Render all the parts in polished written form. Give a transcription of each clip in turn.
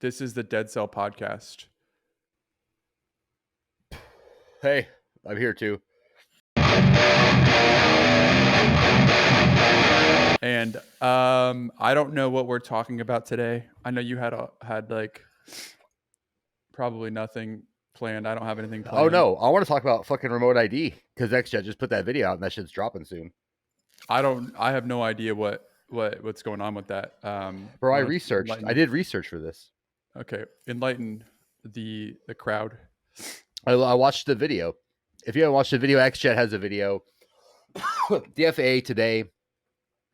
This is the Dead Cell Podcast. Hey, I'm here too. And I don't know what we're talking about today. I know you had like probably nothing planned. I don't have anything planned. Oh no, I want to talk about fucking remote ID because XJet just put that video out and that shit's dropping soon. I have no idea what's going on with that. Bro, I researched. I did research for this. Okay, enlighten the crowd. I watched the video. If you haven't watched the video, XJet has a video. The FAA today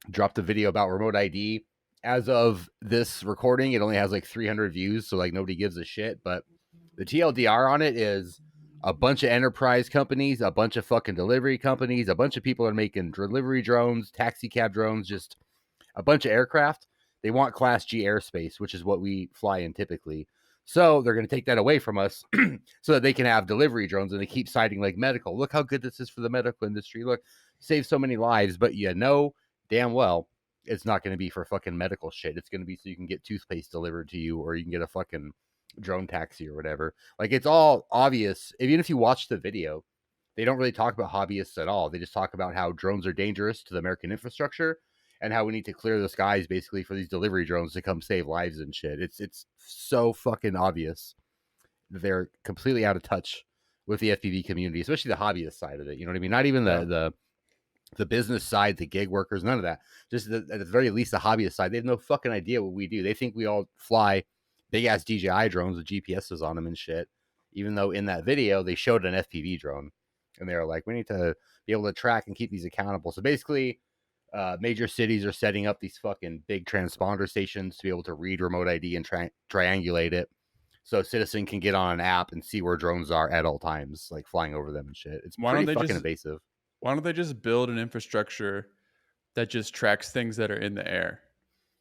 dropped a video about remote ID. As of this recording, it only has like 300 views, so like nobody gives a shit. But the TLDR on it is a bunch of enterprise companies, a bunch of fucking delivery companies, a bunch of people are making delivery drones, taxi cab drones, just a bunch of aircraft. They want Class G airspace, which is what we fly in typically. So they're going to take that away from us so that they can have delivery drones, and they keep citing like medical. Look how good this is for the medical industry. Look, save so many lives, but you know damn well it's not going to be for fucking medical shit. It's going to be so you can get toothpaste delivered to you, or you can get a fucking drone taxi or whatever. Like, it's all obvious. Even if you watch the video, they don't really talk about hobbyists at all. They just talk about how drones are dangerous to the American infrastructure and how we need to clear the skies basically for these delivery drones to come save lives and shit. It's so fucking obvious. They're completely out of touch with the FPV community, especially the hobbyist side of it. You know what I mean? Not even the business side, the gig workers, none of that. Just at the very least, the hobbyist side. They have no fucking idea what we do. They think we all fly big ass DJI drones with GPSs on them and shit. Even though in that video they showed an FPV drone, and they were like, we need to be able to track and keep these accountable. So basically, major cities are setting up these fucking big transponder stations to be able to read remote ID and triangulate it, so a citizen can get on an app and see where drones are at all times, like flying over them and shit. It's pretty fucking invasive. Why don't they just build an infrastructure that just tracks things that are in the air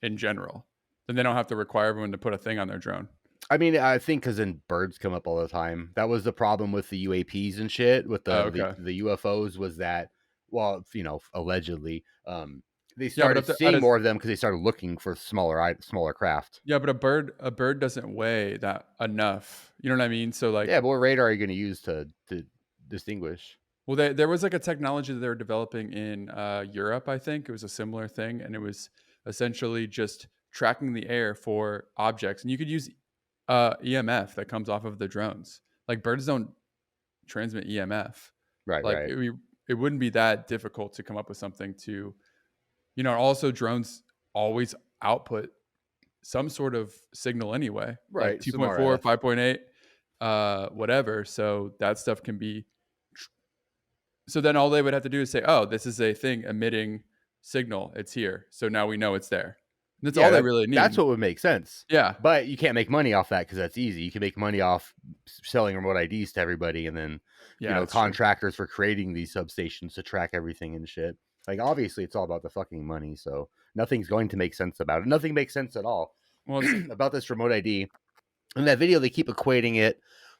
in general? Then they don't have to require everyone to put a thing on their drone. I mean, I think because then birds come up all the time. That was the problem with the UAPs and shit. With the UFOs was that, well, you know, allegedly, they started seeing more of them because they started looking for smaller craft. Yeah, but a bird doesn't weigh that enough. You know what I mean? So like, yeah, but what radar are you going to use to distinguish? Well, there was like a technology that they were developing in Europe. I think it was a similar thing, and it was essentially just tracking the air for objects, and you could use EMF that comes off of the drones. Like, birds don't transmit EMF, right? Like, right. It wouldn't be that difficult to come up with something to, you know. Also, drones always output some sort of signal anyway, right? Like 2.4, 5.8, whatever. So that stuff can be. So then all they would have to do is say, oh, this is a thing emitting signal. It's here. So now we know it's there. And that's all they really need. That's what would make sense. Yeah. But you can't make money off that because that's easy. You can make money off selling remote IDs to everybody, and then contractors for creating these substations to track everything and shit. Like, obviously, it's all about the fucking money. So nothing's going to make sense about it. Nothing makes sense at all about this remote ID. In that video, they keep equating it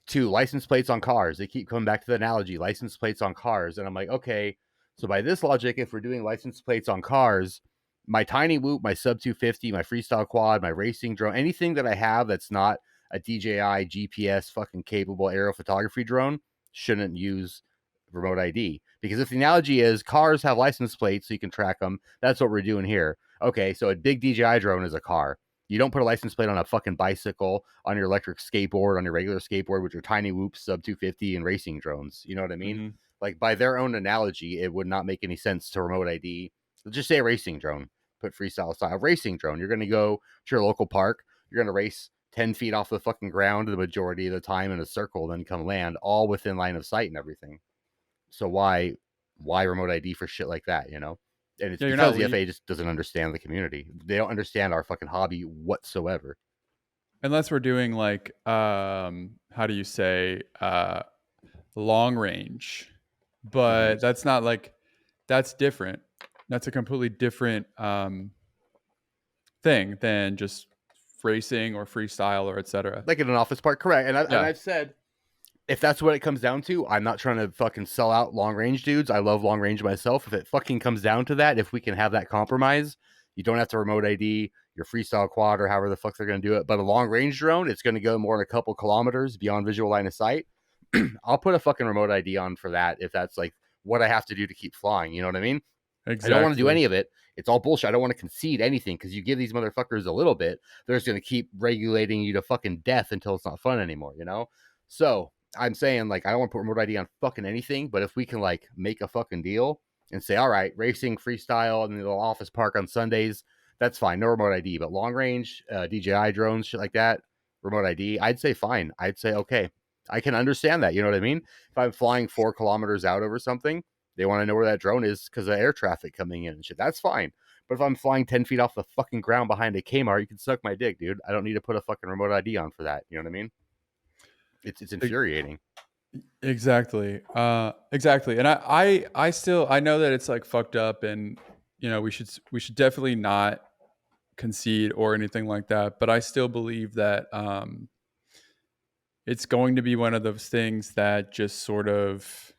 to license plates on cars. They keep coming back to the analogy, license plates on cars. And I'm like, okay, so by this logic, if we're doing license plates on cars, my tiny whoop, my sub 250, my freestyle quad, my racing drone, anything that I have that's not a DJI GPS fucking capable aerial photography drone shouldn't use remote ID. Because if the analogy is cars have license plates so you can track them, that's what we're doing here. Okay, so a big DJI drone is a car. You don't put a license plate on a fucking bicycle, on your electric skateboard, on your regular skateboard with your tiny whoops, sub 250, and racing drones. You know what I mean? Mm-hmm. Like, by their own analogy, it would not make any sense to remote ID. Just say a racing drone. Put freestyle style racing drone. You're going to go to your local park. You're going to race 10 feet off the fucking ground the majority of the time in a circle, then come land all within line of sight and everything. So why remote ID for shit like that, you know? And it's because the FAA just doesn't understand the community. They don't understand our fucking hobby whatsoever. Unless we're doing like, how do you say, long range. But that's not like, that's different. That's a completely different thing than just racing or freestyle or etc. Like in an office park, correct. And I've said, if that's what it comes down to, I'm not trying to fucking sell out long range dudes. I love long range myself. If it fucking comes down to that, if we can have that compromise, you don't have to remote ID. You your freestyle quad or however the fuck they're going to do it. But a long range drone, it's going to go more than a couple kilometers beyond visual line of sight. I'll put a fucking remote ID on for that if that's like what I have to do to keep flying. You know what I mean? I don't want to do Exactly. any of it. It's all bullshit. I don't want to concede anything because you give these motherfuckers a little bit, they're just going to keep regulating you to fucking death until it's not fun anymore, you know? So I'm saying, like, I don't want to put remote ID on fucking anything, but if we can, like, make a fucking deal and say, all right, racing, freestyle, and the little office park on Sundays, that's fine. No remote ID, but long range, DJI drones, shit like that, remote ID, I'd say fine. I'd say, okay, I can understand that. You know what I mean? If I'm flying 4 kilometers out over something, they want to know where that drone is because of air traffic coming in and shit. That's fine. But if I'm flying 10 feet off the fucking ground behind a Kmart, you can suck my dick, dude. I don't need to put a fucking remote ID on for that. You know what I mean? It's infuriating. Exactly. Exactly. And I still, I know that it's like fucked up, and we should definitely not concede or anything like that. But I still believe that it's going to be one of those things that just sort of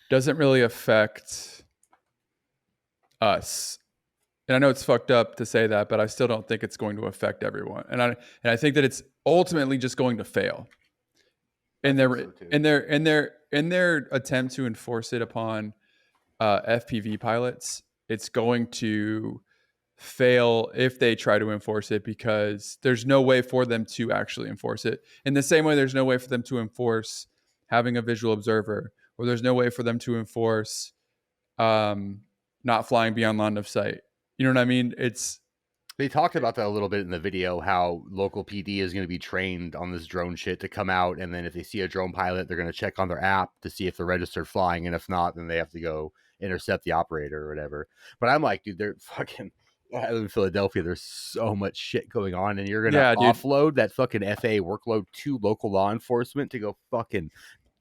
doesn't really affect us. And I know it's fucked up to say that, but I still don't think it's going to affect everyone. And I think that it's ultimately just going to fail in their So in their attempt to enforce it upon FPV pilots. It's going to fail if they try to enforce it, because there's no way for them to actually enforce it. In the same way, there's no way for them to enforce having a visual observer, or there's no way for them to enforce um, not flying beyond line of sight. You know what I mean? They talked about that a little bit in the video, how local PD is going to be trained on this drone shit to come out, and then if they see a drone pilot, they're going to check on their app to see if they're registered flying, and if not, then they have to go intercept the operator or whatever. But I'm like, dude, they're fucking. I live in Philadelphia. There's so much shit going on, and you're gonna yeah, dude. offload that fucking FAA workload to local law enforcement to go fucking.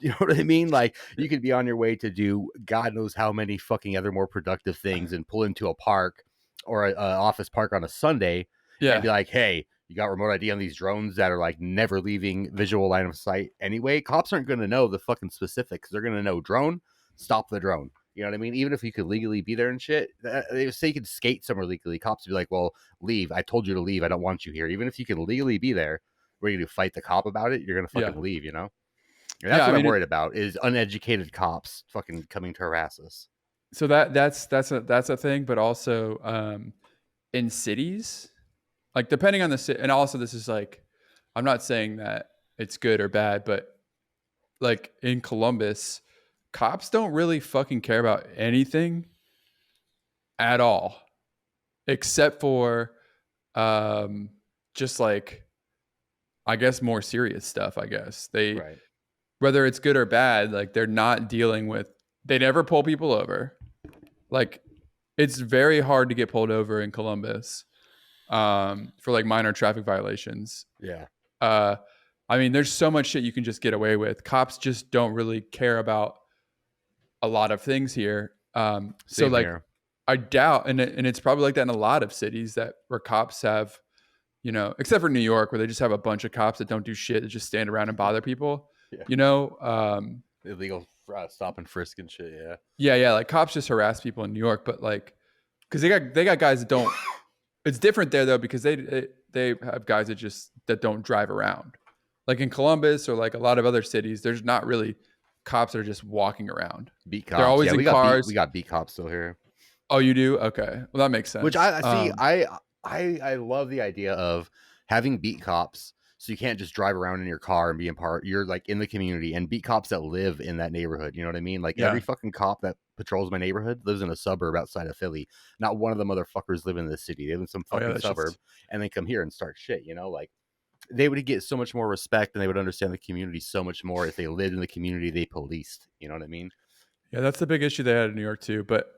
You know what I mean? Like, you could be on your way to do God knows how many fucking other more productive things and pull into a park or a office park on a Sunday and Yeah, be like, hey, you got remote ID on these drones that are like never leaving visual line of sight anyway. Cops aren't going to know the fucking specifics. They're going to know drone, stop the drone. You know what I mean? Even if you could legally be there and shit, they say you could skate somewhere legally. Cops would be like, well, leave. I told you to leave. I don't want you here. Even if you can legally be there, where you do fight the cop about it, you're going to yeah, fucking leave, you know? And that's yeah. I what I'm mean, worried about is uneducated cops fucking coming to harass us. so that's a thing, but also in cities, like depending on the city, and also this is like, I'm not saying that it's good or bad, but like in Columbus, cops don't really fucking care about anything at all, except for um, just like, I guess, more serious stuff. I guess Right. whether it's good or bad, like they're not dealing with. They never pull people over. Like, it's very hard to get pulled over in Columbus for like minor traffic violations. Yeah. Uh, I mean, there's so much shit you can just get away with. Cops just don't really care about a lot of things here. So Same like, here. I doubt, and it's probably like that in a lot of cities that where cops have, except for New York, where they just have a bunch of cops that don't do shit, that just stand around and bother people. Yeah. You know, Illegal stop and frisk and shit. Yeah. yeah, like cops just harass people in New York, but like, because they got guys that don't. It's different there though, because they have guys that don't drive around. Like in Columbus or like a lot of other cities, there's not really cops that are just walking around. Beat They're cops. always Yeah, in we cars. got beat cops still here. Oh, you do? Okay. Well, that makes Which sense. I see. I love the idea of having beat cops, so you can't just drive around in your car and be in part. You're like in the community, and beat cops that live in that neighborhood. You know what I mean? Like every Yeah. fucking cop that patrols my neighborhood lives in a suburb outside of Philly. Not one of the motherfuckers live in the city. They live in some Oh yeah, fucking that's suburb just and then come here and start shit. You know, like they would get so much more respect and they would understand the community so much more if they lived in the community they policed. You know what I mean? yeah, that's the big issue they had in New York too. But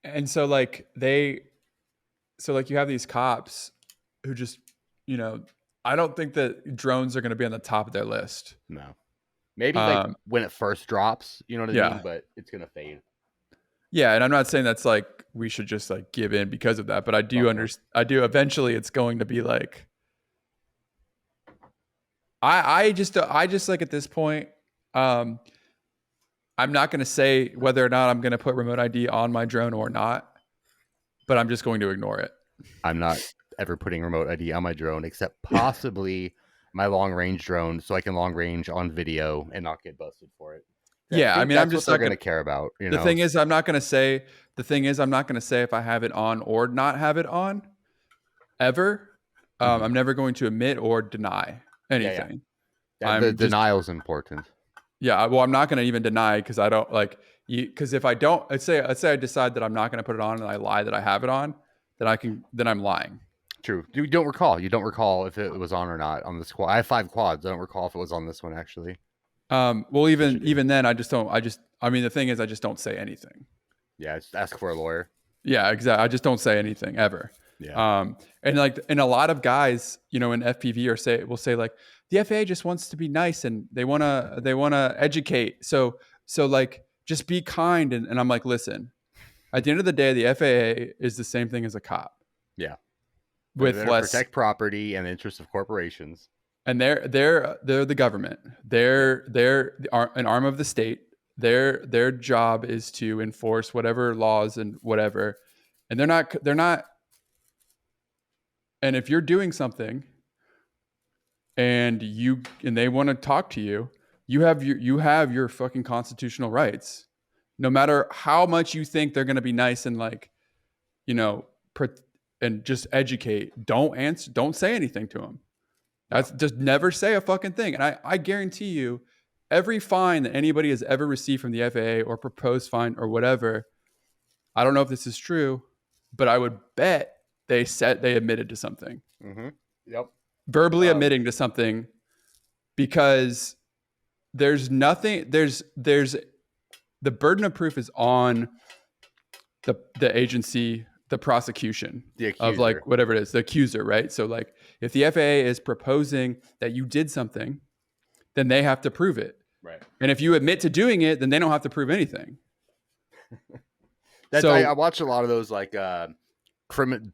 and so like you have these cops who just, you know, I don't think that drones are going to be on the top of their list. No. Maybe like Um, when it first drops, you know what I mean? yeah, But it's gonna fade. yeah, and I'm not saying that's like we should just like give in because of that, but I do Fuck no. understand. I do eventually. It's going to be like I just like at this point. Um, I'm not going to say whether or not I'm going to put remote ID on my drone or not. but I'm just going to ignore it. I'm not ever putting remote ID on my drone except possibly my long range drone, so I can long range on video and not get busted for it. I Yeah, I think mean, I'm that's what just they're not going gonna. to care about, you The know. thing is, I'm not gonna say. The thing is, I'm not gonna say if I have it on or not have it on ever. Mhm. I'm never going to admit or deny Yeah, yeah. anything. That the I'm just denial is important. yeah. Well, I'm not gonna even deny because I don't like you. Because if I don't, let's say I decide that I'm not gonna put it on and I lie that I have it on, then I'm lying. True. You don't recall. You don't recall if it was on or not on the squad. I have 5 quads. I don't recall if it was on this one actually. Well, But you do. even then, I just don't. I mean, the thing is, I just don't say anything. Yeah, just ask for a lawyer. Yeah, exactly. I just don't say anything ever. Yeah. And a lot of guys, in FPV will say like the FAA just wants to be nice and they wanna educate. So like just be kind. And I'm like, listen, at the end of the day, the FAA is the same thing as a cop Yeah. They're with there to less. protect property and the interests of corporations. And they're the government. Yeah. They're an arm of the state. Their job is to enforce whatever laws and whatever. And they're not. And if you're doing something and they want to talk to you, you have your fucking constitutional rights. No matter how much you think they're going to be nice and like, you know, and just educate, don't say anything to them. Yeah. That's just never say a fucking thing. And I guarantee you, every fine that anybody has ever received from the FAA or proposed fine or whatever, I don't know if this is true, but I would bet they admitted to something, Mm-hmm. Yep. verbally admitting to something, because there's nothing. There's the burden of proof is on the agency, the prosecution The of accuser. like whatever it is, the accuser, right? So like if the FAA is proposing that you did something, then they have to prove it. Right. And if you admit to doing it, then they don't have to prove anything. I So watch a lot of those like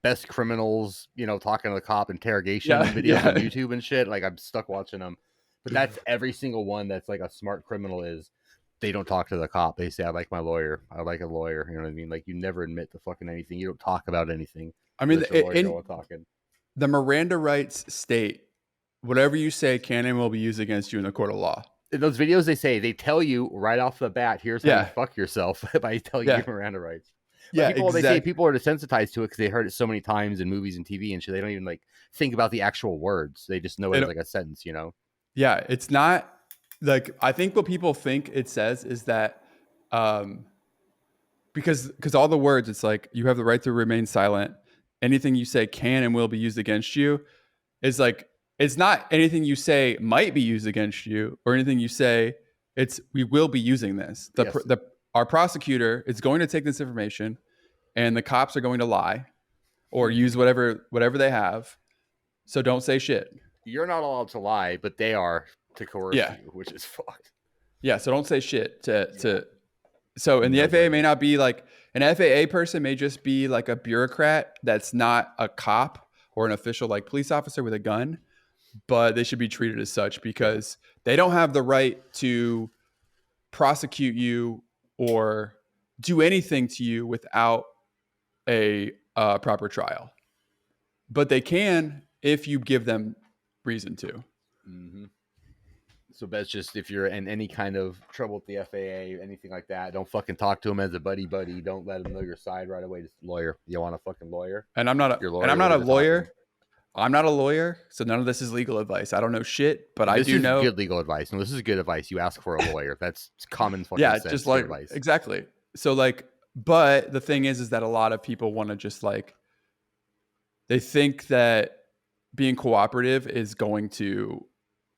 best criminals, talking to the cop interrogation yeah, videos on yeah, YouTube and shit. Like I'm stuck watching them. But that's every single one that's like a smart criminal is they don't talk to the cop. They say, I like my lawyer. I like a lawyer. You know what I mean? Like you never admit to fucking anything. You don't talk about anything. I You mean, let your lawyer go in on talking. the Miranda rights state, whatever you say can and will be used against you in the court of law. In those videos they tell you right off the bat, here's how you Yeah, fuck yourself if I tell you yeah, your Miranda rights. But yeah, they say exactly. people are desensitized to it because they heard it so many times in movies and TV and shit. They don't even like think about the actual words. They just know it as like a sentence, Yeah, it's not like I think what people think it says is that um, because all the words, it's like you have the right to remain silent. Anything you say can and will be used against you. Is like it's not anything you say might be used against you or anything you say. It's we will be using this. Yes. Our prosecutor is going to take this information, and the cops are going to lie or use whatever they have. So don't say shit. You're not allowed to lie, but they are to coerce Yeah, you, which is fucked. yeah. So don't say shit Yeah. to. So and the FAA may Nobody. not be like an FAA person may just be like a bureaucrat that's not a cop or an official like police officer with a gun, but they should be treated as such Yeah. because they don't have the right to prosecute you or do anything to you without a proper trial. But they can if you give them reason to. Mm-hmm. So that's just if you're in any kind of trouble with the FAA, anything like that, don't fucking talk to them as a buddy. Don't let them know your side right away. Just lawyer. You want a fucking lawyer? And I'm not Your and lawyer I'm will not do a the talking. lawyer. I'm not a lawyer, so none of this is legal advice. I don't know shit, but I This do is know. good legal advice. No, this is good advice. You ask for a lawyer. That's common fucking Yeah, sense. just Good like advice. exactly. So like, but the thing is that a lot of people want to just like they think that being cooperative is going to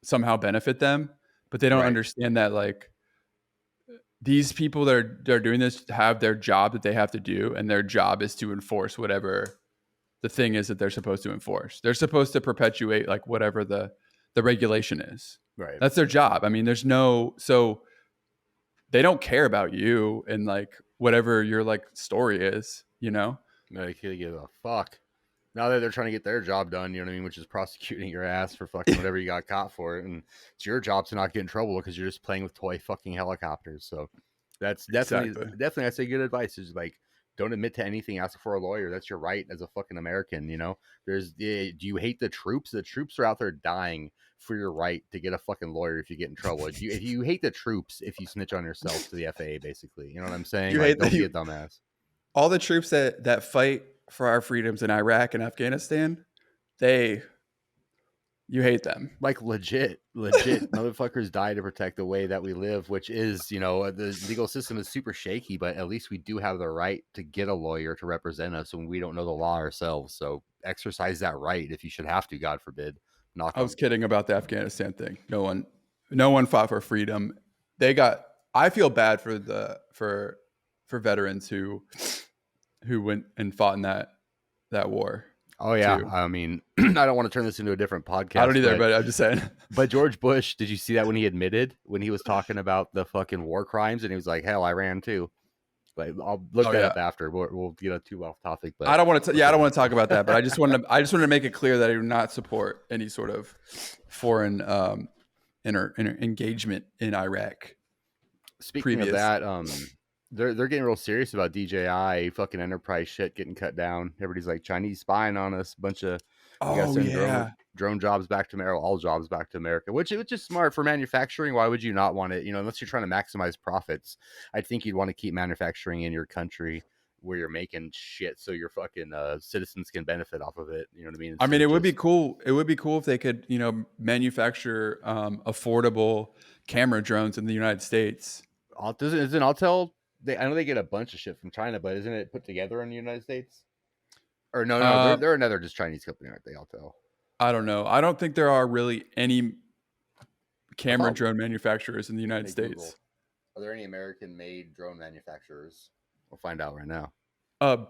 somehow benefit them, but they don't Right. understand that like these people that are doing this have their job that they have to do, and their job is to enforce whatever the thing is that they're supposed to enforce. They're supposed to perpetuate like whatever the regulation is. Right. That's their job. I mean, so they don't care about you and like whatever your like story is, you know? No, you can't give a fuck. Now that they're trying to get their job done, you know what I mean, which is prosecuting your ass for fucking whatever you got caught for it, and it's your job to not get in trouble because you're just playing with toy fucking helicopters. So that's Exactly. definitely I say good advice is like Don't admit to anything. Ask for a lawyer. That's your right as a fucking American. Do you hate the troops? The troops are out there dying for your right to get a fucking lawyer if you get in trouble. If you hate the troops, if you snitch on yourself to the FAA, basically, you know what I'm saying? You Like, hate don't that be a you dumbass. all the troops that fight for our freedoms in Iraq and Afghanistan, they you hate them. Like legit motherfuckers die to protect the way that we live, which is, the legal system is super shaky, but at least we do have the right to get a lawyer to represent us when we don't know the law ourselves. So exercise that right if you should have to, God forbid. Knock I on was kidding about the Afghanistan thing. No one fought for freedom. They got. I feel bad for veterans who went and fought in that war Oh yeah, too. I mean, I don't want to turn this into a different I don't podcast, either, but but I'm just saying. George Bush, did you see that when he admitted when he was talking about the fucking war crimes and he was like, "Hell, I ran too." Like, I'll look Oh that yeah. up after. We'll get too off topic, I but don't want to. look Yeah, I it don't up. want to talk about that. But I just wanted to make it clear that I do not support any sort of foreign engagement in Iraq. Speaking of Previous. that, they're getting real serious about DJI fucking enterprise shit getting cut down. Everybody's like, Chinese spying on us. We got to Oh send yeah. drone jobs back to America, all jobs back to America, which is smart for manufacturing. Why would you not want it? Unless you're trying to maximize profits, I think you'd want to keep manufacturing in your country where you're making shit so your fucking citizens can benefit off of it. You know what I mean? I Instead mean, of it would be just cool. It would be cool if they could, manufacture affordable camera drones in the United States. isn't Altel. I know they get a bunch of shit from China, but isn't it put together in the United States? Or no, Uh, they're another just Chinese company, aren't they? Altel. I don't know. I don't think there are really any I camera thought. drone manufacturers in the United Hey Google, States. are there any American-made drone manufacturers? We'll find out right now.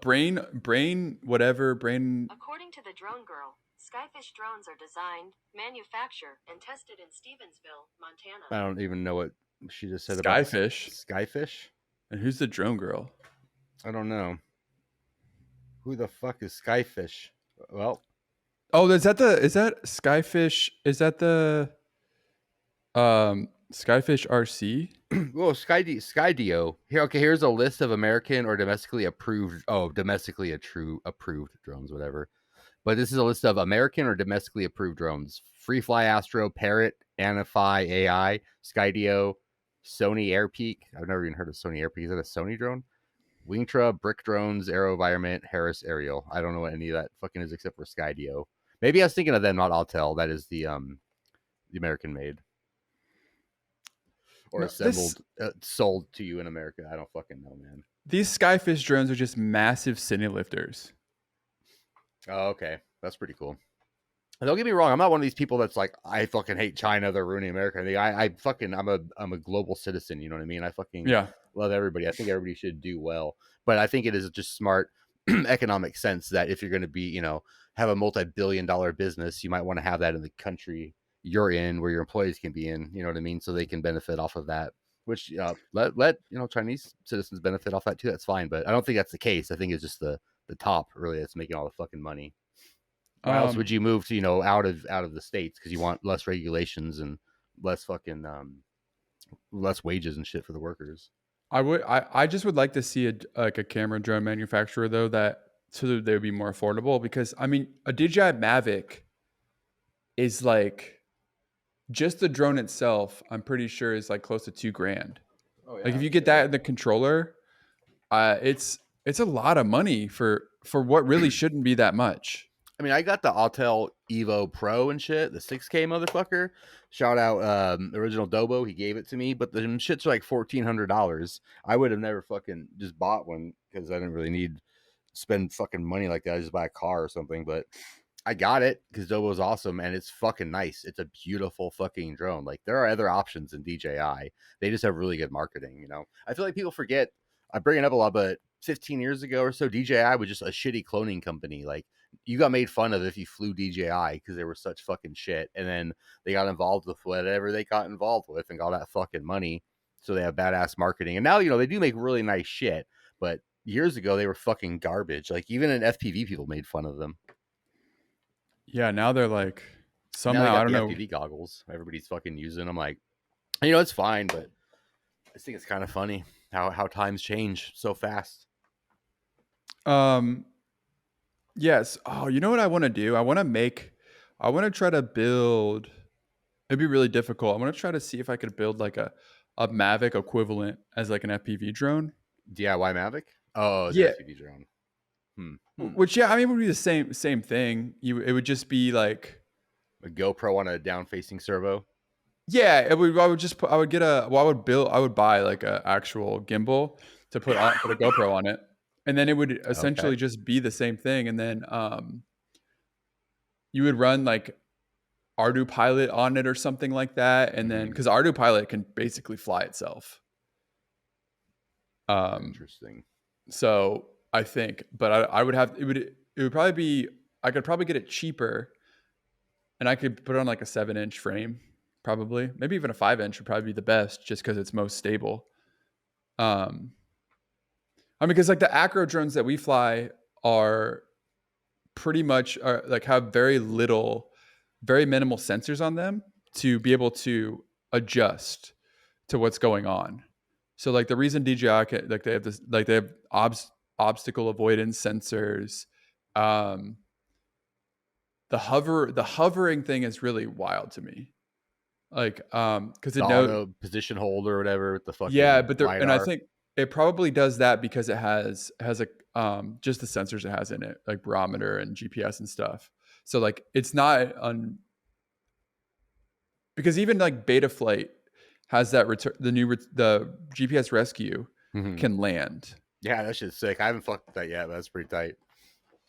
Brain. According to the Drone Girl, Skyfish drones are designed, manufactured, and tested in Stevensville, Montana. I don't even know what she just said about Skyfish. Skyfish. And who's the drone girl? I don't know. Who the fuck is Skyfish? Well, Oh, is that Skyfish? Is that the Skyfish RC? well, Skydio. Here, okay. Here's a list of American or domestically approved. Oh, approved drones, whatever. But this is a list of American or domestically approved drones: FreeFly Astro, Parrot, Anify AI, Skydio, Sony Airpeak. I've never even heard of Sony Airpeak. Is that a Sony drone? Wingtra, Brick Drones, AeroVironment, Harris Aerial. I don't know what any of that fucking is except for Skydio. Maybe I was thinking of them, not Altel. That is the American made or No, assembled, sold to you in America. I don't fucking know, man. these Skyfish drones are just massive cine lifters. Oh, okay, that's pretty cool. And don't get me wrong, I'm not one of these people that's like, I fucking hate China, they're ruining America. I'm a global citizen, you know what I mean? I fucking Yeah. love everybody. I think everybody should do well. But I think it is just smart economic sense that if you're going to be, have a multi-billion-dollar business, you might want to have that in the country you're in, where your employees can be in, you know what I mean? So they can benefit off of that, which let Chinese citizens benefit off that too. That's fine. But I don't think that's the case. I think it's just the top really that's making all the fucking money. Why else would you move to, out of the states? Because you want less regulations and less fucking less wages and shit for the workers. I just would like to see a camera drone manufacturer though so that they would be more affordable, because I mean a DJI Mavic is like, just the drone itself, I'm pretty sure is like close to $2,000. Oh yeah. Like if you get that in the controller, it's a lot of money for what really shouldn't be that much. I mean, I got the Autel Evo Pro and shit, the 6K motherfucker. Shout out original Dobo, he gave it to me, but the shits are like $1,400. I would have never fucking just bought one because I didn't really need spend fucking money like that. I just buy a car or something, but I got it because Dobo's awesome and it's fucking nice. It's a beautiful fucking drone. Like, there are other options in DJI. They just have really good marketing, I feel like people forget. I bring it up a lot, but 15 years ago or so, DJI was just a shitty cloning company. Like, you got made fun of if you flew DJI because they were such fucking shit. And then they got involved with whatever they got involved with and got that fucking money. So they have badass marketing. And now, they do make really nice shit. But years ago, they were fucking garbage. Like, even in FPV, people made fun of them. Yeah, now they're like, Now they somehow, got I don't the know. FPV goggles. Everybody's fucking using them. Like, it's fine, but I think it's kind of funny how times change so fast. Um, yes. Oh, you know what I want to do? I want to try to build. It'd be really difficult. I want to try to see if I could build like a Mavic equivalent as like an FPV drone. DIY Mavic? Oh, the Yeah. FPV drone. Which yeah, I mean, it would be the same thing. It would just be like A GoPro on a down facing servo. yeah. It would. I would just put. I would get a. Well, I would build. I would buy like a actual gimbal to put a GoPro on it, and then it would Okay. essentially just be the same thing. And then you would run like Ardu Pilot on it or something like that, and then because Ardu Pilot can basically fly itself. Interesting. So I think, but I would have it would probably be I could probably get it cheaper, and I could put it on like a 7-inch frame, probably maybe even a 5-inch would probably be the best, just because it's most stable. I mean, because like the acro drones that we fly are pretty much like have very little, very minimal sensors on them to be able to adjust to what's going on. So like the reason DJI can, like they have this like they have obstacle avoidance sensors. Um, the hovering thing is really wild to me. Like because The it knows auto position hold or whatever with the yeah, fucking but there and I LiDAR. think it probably does that because it has a just the sensors it has in it, like barometer and GPS and stuff. So like it's not on because even like Betaflight has that return the GPS rescue Mhm. can land. Yeah, that shit's sick. I haven't fucked with that yet, but that's pretty tight.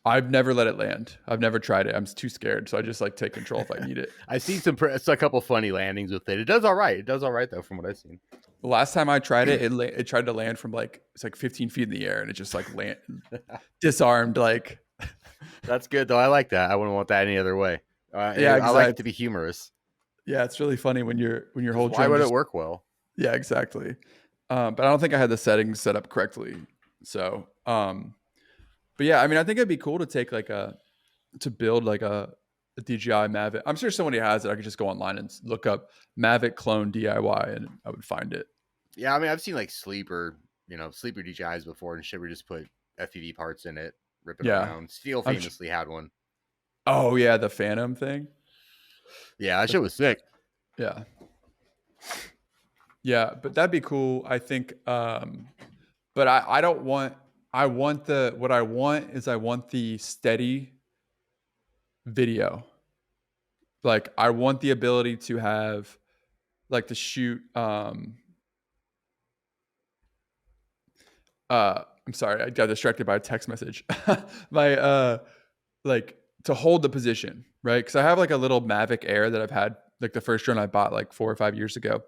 I've never let it land. I've never tried it. I'm too scared, so I just like take control if I need it. I've seen it's a couple funny landings with it. It does all right. It does all right though, from what I've seen. The last time I tried it, it tried to land from like it's like 15 feet in the air, and it just like disarmed. Like That's good though. I like that. I wouldn't want that any other way. yeah, I like it exactly. to be humorous. Yeah, it's really funny when your whole Why drone would it just work well? yeah, exactly. But I don't think I had the settings set up correctly. So, but yeah, I mean, I think it'd be cool to take like to build like a DJI Mavic. I'm sure somebody has it. I could just go online and look up Mavic clone DIY, and I would find it. Yeah, I mean, I've seen like sleeper DJIs before and shit. We just put FPV parts in it, rip it Yeah, around. Steel I'm. famously had one. Oh yeah, the Phantom thing. Yeah, that shit was sick. Yeah, yeah, but that'd be cool. I think. But I don't want. I want the what I want is I want the steady video. Like I want the ability to have like to shoot I'm sorry, I got distracted by a text message. My like to hold the position, right? Because I have like a little Mavic Air that I've had, like the first drone I bought like 4 or 5 years ago,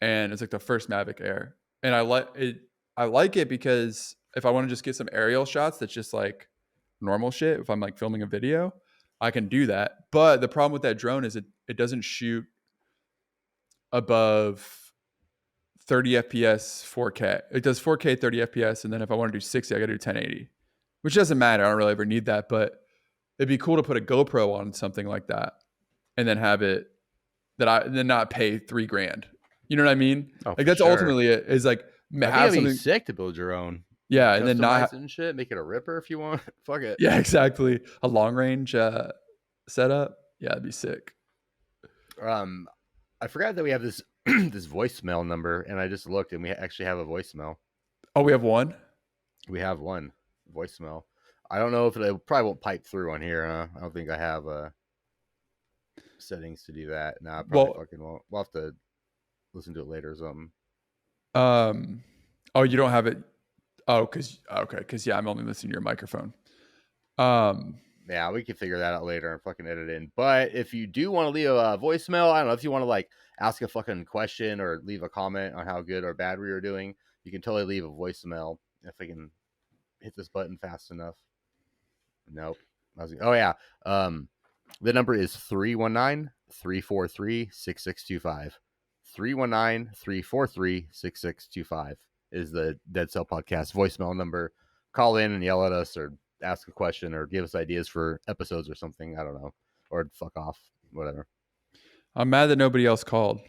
and it's like the first Mavic Air, and I like it. I like it because if I want to just get some aerial shots, that's just like normal shit. If I'm like filming a video, I can do that. But the problem with that drone is it doesn't shoot above 30 FPS 4K. It does 4K 30 FPS, and then if I want to do 60, I got to do 1080, which doesn't matter. I don't really ever need that, but it'd be cool to put a GoPro on something like that and then have it then not pay $3,000. You know what I mean? Oh, Like for that's sure. ultimately it. Is like I think have it'd be something, sick to build your own. yeah, and then Customize not, it and shit. Make it a ripper if you want. Fuck it. yeah, exactly. A long range setup. Yeah, it'd be sick. Um, I forgot that we have this this voicemail number, and I just looked, and we actually have a voicemail. Oh, we have one. We have one voicemail. I don't know if it probably won't pipe through on here. I don't think I have settings to do that. No, I probably Well, fucking won't. We'll have to listen to it later or something. oh, you don't have it. Oh, because yeah, I'm only listening to your microphone. Um, Yeah, we can figure that out later and fucking edit it in. But if you do want to leave a voicemail, I don't know if you want to like ask a fucking question or leave a comment on how good or bad we are doing, you can totally leave a voicemail if I can hit this button fast enough. Nope. Oh yeah. The number is 319-343-6625. 319-343-6625 is the Dead Cell Podcast voicemail number. Call in and yell at us or ask a question or give us ideas for episodes or something. I don't know. Or fuck off. Whatever. I'm mad that nobody else called.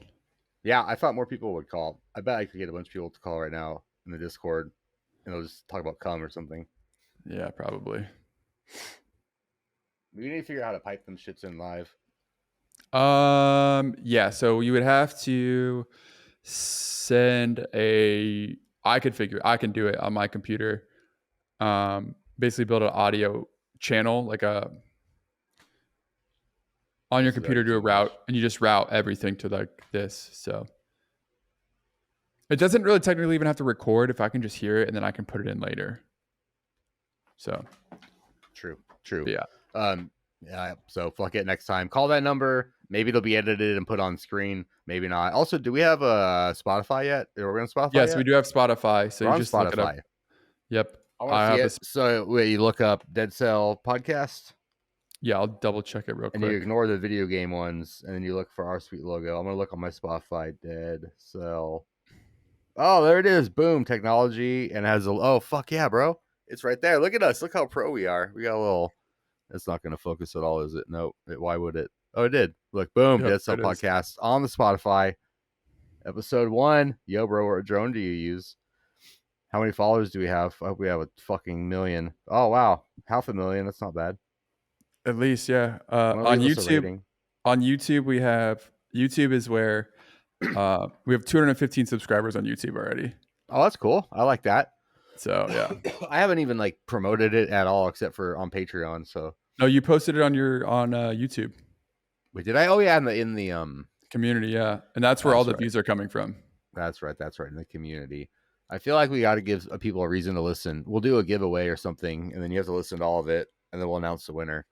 Yeah, I thought more people would call. I bet I could get a bunch of people to call right now in the Discord and they'll just talk about cum or something. Yeah, probably. We need to figure out how to pipe them shits in live. Yeah, so you would have to send a I can do it on my computer. Basically build an audio channel, like a on your This is computer, already do a too much. route, and you just route everything to like this. So it doesn't really technically even have to record if I can just hear it and then I can put it in later. So True. yeah. Yeah. So fuck it. Next time, call that number. Maybe it'll be edited and put on screen. Maybe not. Also, do we have a Spotify yet? Are we on Spotify Yes, yet? we do have Spotify. So We're you on just look it up. Spotify. Yep. I want to see have it. So wait, you look up Dead Cell Podcast, Yeah, I'll double check it real and you quick. ignore the video game ones, and then you look for our sweet logo. I'm gonna look on my Spotify. Dead Cell. Oh, there it is. Boom. Technology, and has a. Oh fuck yeah, bro! It's right there. Look at us. Look how pro we are. We got a little. It's not going to focus at all, is it? No. Why would it? Oh, it did. Look, boom. Yep, Dead Cell it is. Podcast on the Spotify. Episode 1. Yo, bro, what drone do you use? How many followers do we have? I hope we have a fucking million. Oh, wow. 500,000. That's not bad. At least, yeah. On YouTube, YouTube is where we have 215 subscribers on YouTube already. Oh, that's cool. I like that. So yeah. I haven't even like promoted it at all except for on Patreon. So No, you posted it on YouTube. wait, did I? Oh yeah, in the Community, yeah. And that's where all That's the right. views are coming from. That's right. In the community. I feel like we got to give people a reason to listen. We'll do a giveaway or something, and then you have to listen to all of it, and then we'll announce the winner.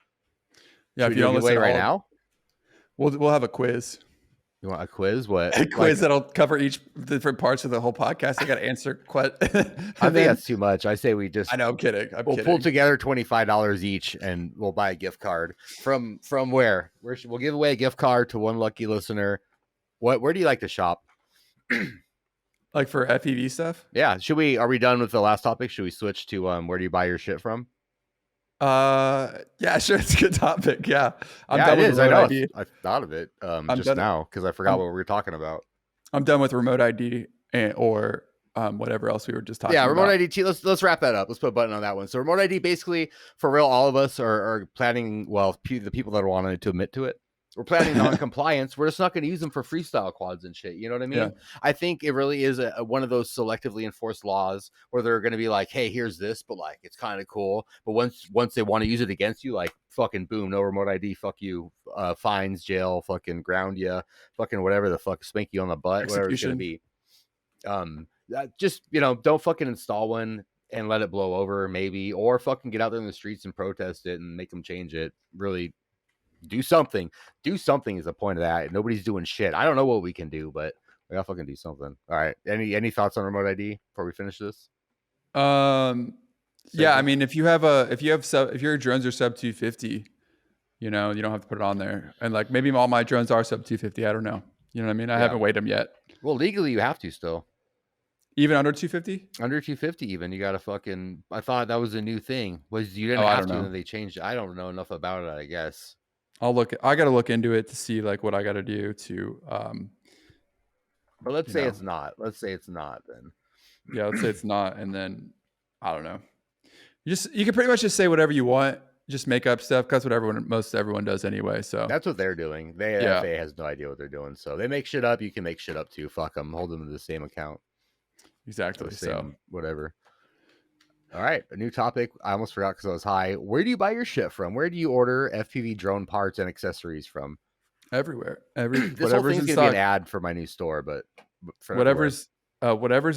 Yeah, Should if we you do a don't listen giveaway to right now? we'll have a quiz. You want a quiz? What? A quiz that'll cover each different parts of the whole podcast. I got to answer I think that's too much. I say we just. I know. I'm kidding. We'll pull together $25 each, and we'll buy a gift card from where? We'll give away a gift card to one lucky listener. Where do you like to shop? Like for FPV stuff? Yeah. Are we done with the last topic? Should we switch to where do you buy your shit from? Yeah, sure. It's a good topic. Yeah. I'm yeah, done it with is. I remote know. ID. I thought of it just done- now because I forgot what we were talking about. I'm done with remote ID or whatever else we were just talking about. Yeah, remote ID. Let's wrap that up. Let's put a button on that one. So remote ID, basically, for real, all of us are planning. Well, the people that wanted to admit to it, we're planning non-compliance. We're just not going to use them for freestyle quads and shit. You know what I mean? Yeah. I think it really is one of those selectively enforced laws where they're going to be like, "Hey, here's this," but like it's kind of cool. But once they want to use it against you, like fucking boom, no remote ID, fuck you, fines, jail, fucking ground you, fucking whatever the fuck, spank you on the butt, whatever it's going to be. Just don't fucking install one and let it blow over, maybe, or fucking get out there in the streets and protest it and make them change it. Really do something. Do something is the point of that. Nobody's doing shit. I don't know what we can do, but we gotta fucking do something. All right. Any thoughts on remote ID before we finish this? Yeah, I mean, if your drones are sub 250, you don't have to put it on there. And like maybe all my drones are sub 250. I don't know. You know what I mean? I haven't weighed them yet. Well, legally you have to still. Even under 250? Under 250 even. You got to fucking... I thought that was a new thing. You didn't have to, and they changed it. I don't know enough about it, I guess. I got to look into it to see like what I got to do to... But let's say it's not. Let's say it's not then. Yeah, let's say it's not. And then, I don't know. You can pretty much just say whatever you want. Just make up stuff. That's what most everyone does anyway. So that's what they're doing. FAA has no idea what they're doing. So they make shit up. You can make shit up too. Fuck them. Hold them to the same account. Exactly. So whatever. All right, a new topic. I almost forgot because I was high. Where do you buy your shit from? Where do you order FPV drone parts and accessories from? Everywhere. This whole thing's gonna be an ad for my new store, but whatever's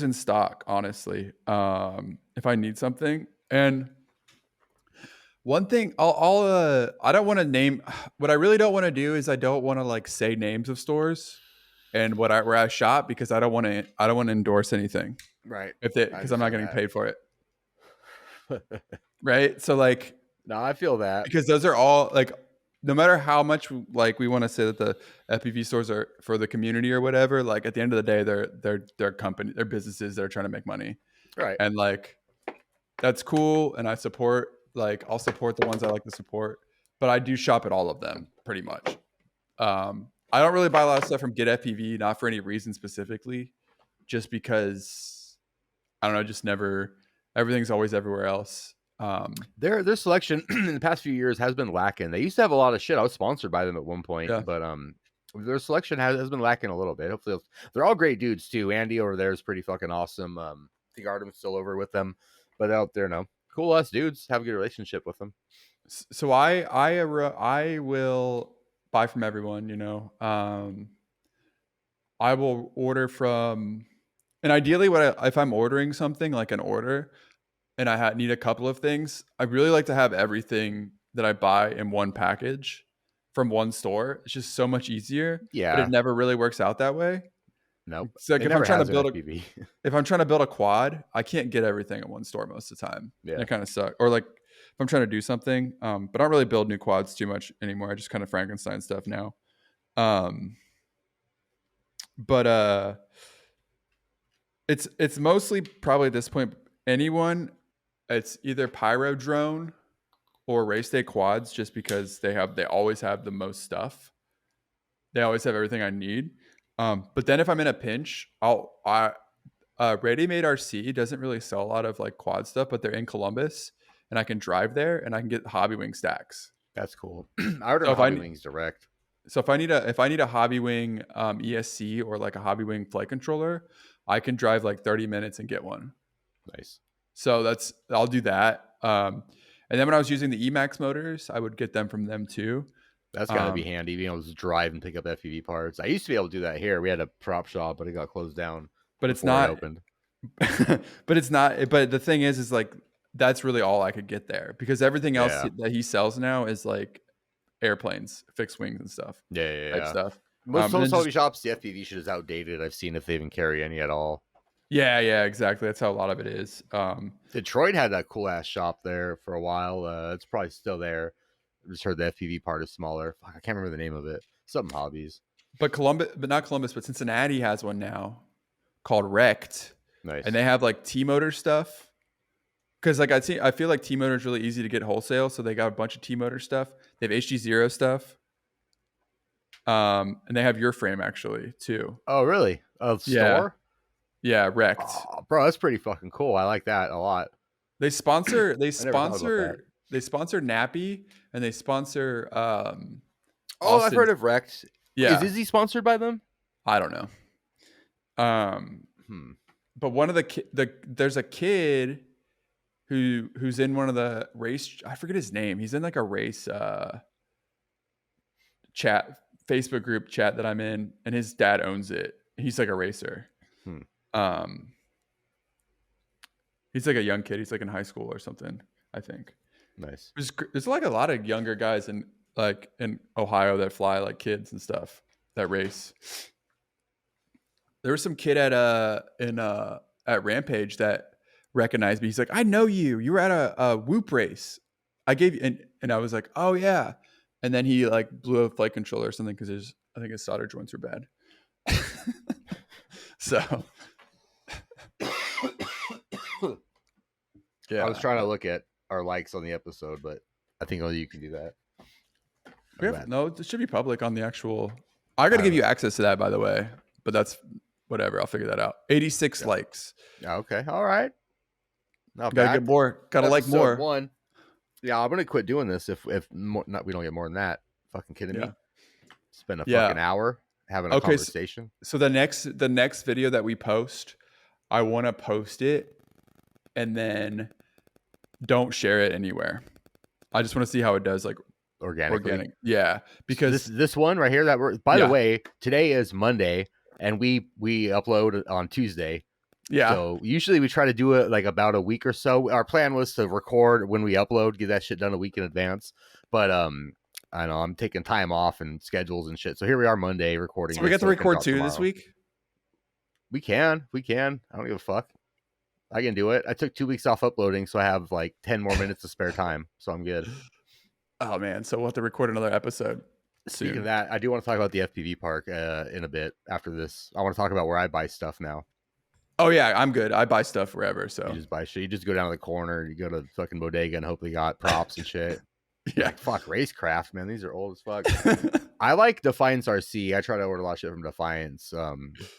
in stock. Honestly, if I need something, and one thing I don't want to name. What I really don't want to do is I don't want to like say names of stores and where I shop because I don't want to endorse anything. Right. Because I'm not getting paid for it. Right. So like, no, I feel that because those are all like, no matter how much like we want to say that the FPV stores are for the community or whatever, like at the end of the day, they're company, they're businesses that are trying to make money. Right. And like, that's cool. And I'll support the ones I like to support, but I do shop at all of them pretty much. I don't really buy a lot of stuff from Get FPV, not for any reason specifically, just because I don't know, just never, everything's always everywhere else. Their selection in the past few years has been lacking. They used to have a lot of shit. I was sponsored by them at one point, Yeah. but their selection has been lacking a little bit. Hopefully, they're all great dudes too. Andy over there is pretty fucking awesome. I think Artem's still over with them, but out there, no, cool us dudes. Have a good relationship with them. So I will buy from everyone. You know, I will order from, and ideally, if I'm ordering something like an order, and I need a couple of things, I really like to have everything that I buy in one package from one store. It's just so much easier, but Yeah, it never really works out that way. nope. It's like It never has an FPV. if I'm trying to build a quad, I can't get everything in one store most of the time. And Yeah, it kind of sucks. Or like if I'm trying to do something, but I don't really build new quads too much anymore. I just kind of Frankenstein stuff now. Um, but it's mostly probably at this point anyone. It's either Pyro Drone or Race Day Quads, just because they always have the most stuff. They always have everything I need. But then if I'm in a pinch, Ready Made RC doesn't really sell a lot of like quad stuff, but they're in Columbus, and I can drive there and I can get Hobby Wing stacks. that's cool. I ordered So if Hobby Wings direct. So if I need a Hobby Wing ESC or like a Hobby Wing flight controller, I can drive like 30 minutes and get one. Nice. So I'll do that. And then when I was using the Emax motors, I would get them from them too. That's gotta be handy, being able to drive and pick up FPV parts. I used to be able to do that here. We had a prop shop, but it got closed down. But it's before it not opened. but it's not. But the thing is like that's really all I could get there, because everything else Yeah. that he sells now is like airplanes, fixed wings, and stuff. Yeah. Type stuff. Most And then hobby shops, the FPV shit is outdated. I've seen if they even carry any at all. yeah, exactly. That's how a lot of it is. Detroit had that cool ass shop there for a while. It's probably still there. I just heard the FPV part is smaller. Fuck, I can't remember the name of it. Something hobbies. But not Columbus, but Cincinnati has one now called Wrecked, Nice. and they have like T-motor stuff. Because like I feel like T-motor is really easy to get wholesale, so they got a bunch of T-motor stuff. They have HG0 stuff, and they have your frame actually too. Oh, really? A Yeah. store? Yeah, Wrecked. Oh, bro, that's pretty fucking cool. I like that a lot. They sponsor never thought about that. they sponsor Nappy, and they sponsor Oh, I've Austin. heard of Wrecked. Yeah. Is Izzy sponsored by them? I don't know. But one of there's a kid who's in one of the race, I forget his name. He's in like a race chat, Facebook group chat that I'm in, and his dad owns it. He's like a racer. He's like a young kid. He's like in high school or something, I think. Nice. There's like a lot of younger guys in Ohio that fly like kids and stuff that race. There was some kid at Rampage that recognized me. He's like, I know you. You were at a Whoop race. I gave you, and I was like, oh yeah. And then he like blew a flight controller or something because I think his solder joints were bad. So yeah, I was trying to look at our likes on the episode, but I think only you can do that. No, it should be public on the actual. I got to give you access to that, by the way, but that's whatever. I'll figure that out. 86 likes. Okay, all right. Not Gotta bad. get more. Gotta like Episode more. 1. Yeah, I'm gonna quit doing this if we don't get more than that. Fucking kidding me? Spend a fucking hour having a conversation. So the next video that we post, I want to post it and then don't share it anywhere. I just want to see how it does, like organic. Yeah, because this one right here by the way, today is Monday and we upload on Tuesday. Yeah. So usually we try to do it like about a week or so. Our plan was to record when we upload, get that shit done a week in advance. But I know I'm taking time off and schedules and shit. So here we are Monday recording. So we get to record 2 this week? We can. I don't give a fuck. I can do it. I took 2 weeks off uploading, so I have like 10 more minutes of spare time. So I'm good. Oh man, so we'll have to record another episode soon. Speaking of that, I do want to talk about the FPV park in a bit after this. I want to talk about where I buy stuff now. Oh yeah, I'm good. I buy stuff wherever. So you just buy shit. You just go down to the corner, you go to the fucking bodega and hope they got props and shit. Yeah. Like, fuck, Racecraft, man. These are old as fuck. I like Defiance RC. I try to order a lot of shit from Defiance.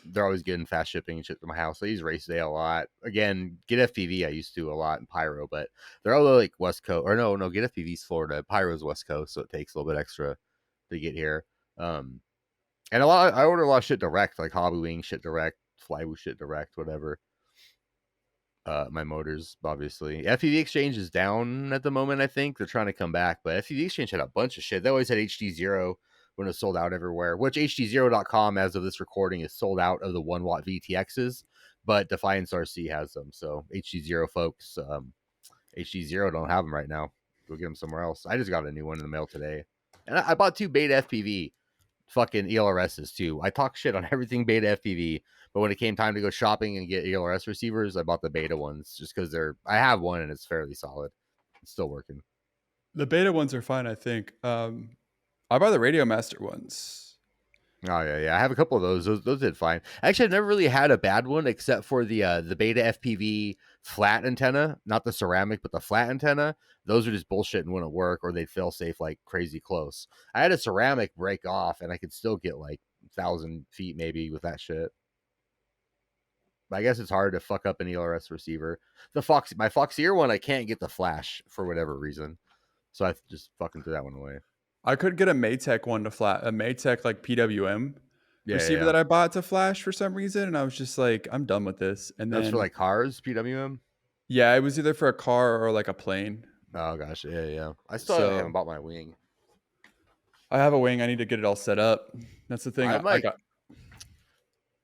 They're always getting fast shipping and shit to my house. I use Race Day a lot. Again, Get FPV I used to a lot in Pyro, but they're all like West Coast. Or no, Get FPV's Florida. Pyro's West Coast, so it takes a little bit extra to get here. And I order a lot of shit direct, like Hobby Wing shit direct, Flywoo shit direct, whatever. My motors, obviously. FPV Exchange is down at the moment, I think. They're trying to come back, but FPV Exchange had a bunch of shit. They always had HD0 when it was sold out everywhere, which HD0.com, as of this recording, is sold out of the 1 watt VTXs, but Defiance RC has them. So HD0 folks, HD0 don't have them right now. Go get them somewhere else. I just got a new one in the mail today. And I bought 2 Beta FPV fucking ELRSs too. I talk shit on everything Beta FPV, but when it came time to go shopping and get ELRS receivers, I bought the Beta ones just because I have one and it's fairly solid. It's still working. The Beta ones are fine, I think. I buy the Radiomaster ones. Oh yeah. I have a couple of those. Those did fine. Actually, I've never really had a bad one except for the Beta FPV flat antenna, not the ceramic, but the flat antenna. Those are just bullshit and wouldn't work, or they'd fail safe like crazy close. I had a ceramic break off, and I could still get like 1,000 feet maybe with that shit. But I guess it's hard to fuck up an ELRS receiver. My Foxeer one, I can't get the flash for whatever reason, so I just fucking threw that one away. I could get a Maytech one to flash, a Maytech like PWM receiver that I bought to flash for some reason, and I was just like, I'm done with this. And that's then for like cars, PWM. Yeah, it was either for a car or like a plane. Oh gosh, yeah. I still haven't bought my wing. I have a wing. I need to get it all set up. That's the thing. I got.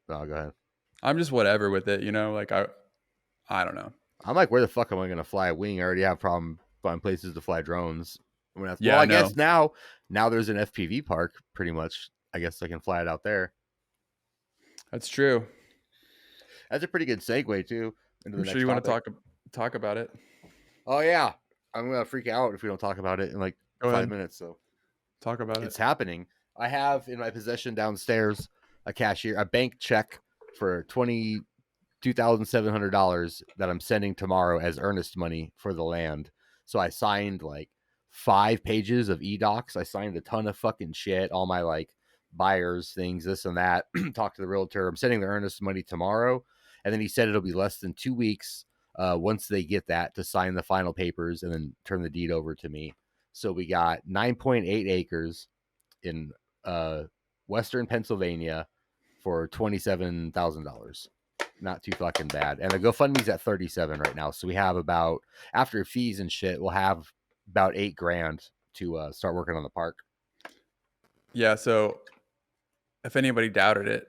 Oh, go ahead. I'm just whatever with it, you know. Like I don't know. I'm like, where the fuck am I gonna fly a wing? I already have a problem finding places to fly drones. I guess now there's an FPV park. Pretty much, I guess I can fly it out there. That's true. That's a pretty good segue too. I'm sure you want to talk about it. Oh yeah, I'm gonna freak out if we don't talk about it in like 5 minutes. So talk about it. It's happening. I have in my possession downstairs a bank check for $22,700 that I'm sending tomorrow as earnest money for the land. So I signed like 5 pages of e-docs. I signed a ton of fucking shit, all my like buyers things, this and that. Talk to the realtor. I'm sending the earnest money tomorrow, and then he said it'll be less than 2 weeks once they get that to sign the final papers and then turn the deed over to me. So we got 9.8 acres in western Pennsylvania for $27,000. Not too fucking bad. And the GoFundMe's at 37 right now. So we have about, after fees and shit, we'll have about $8,000 to start working on the park. Yeah. So if anybody doubted it.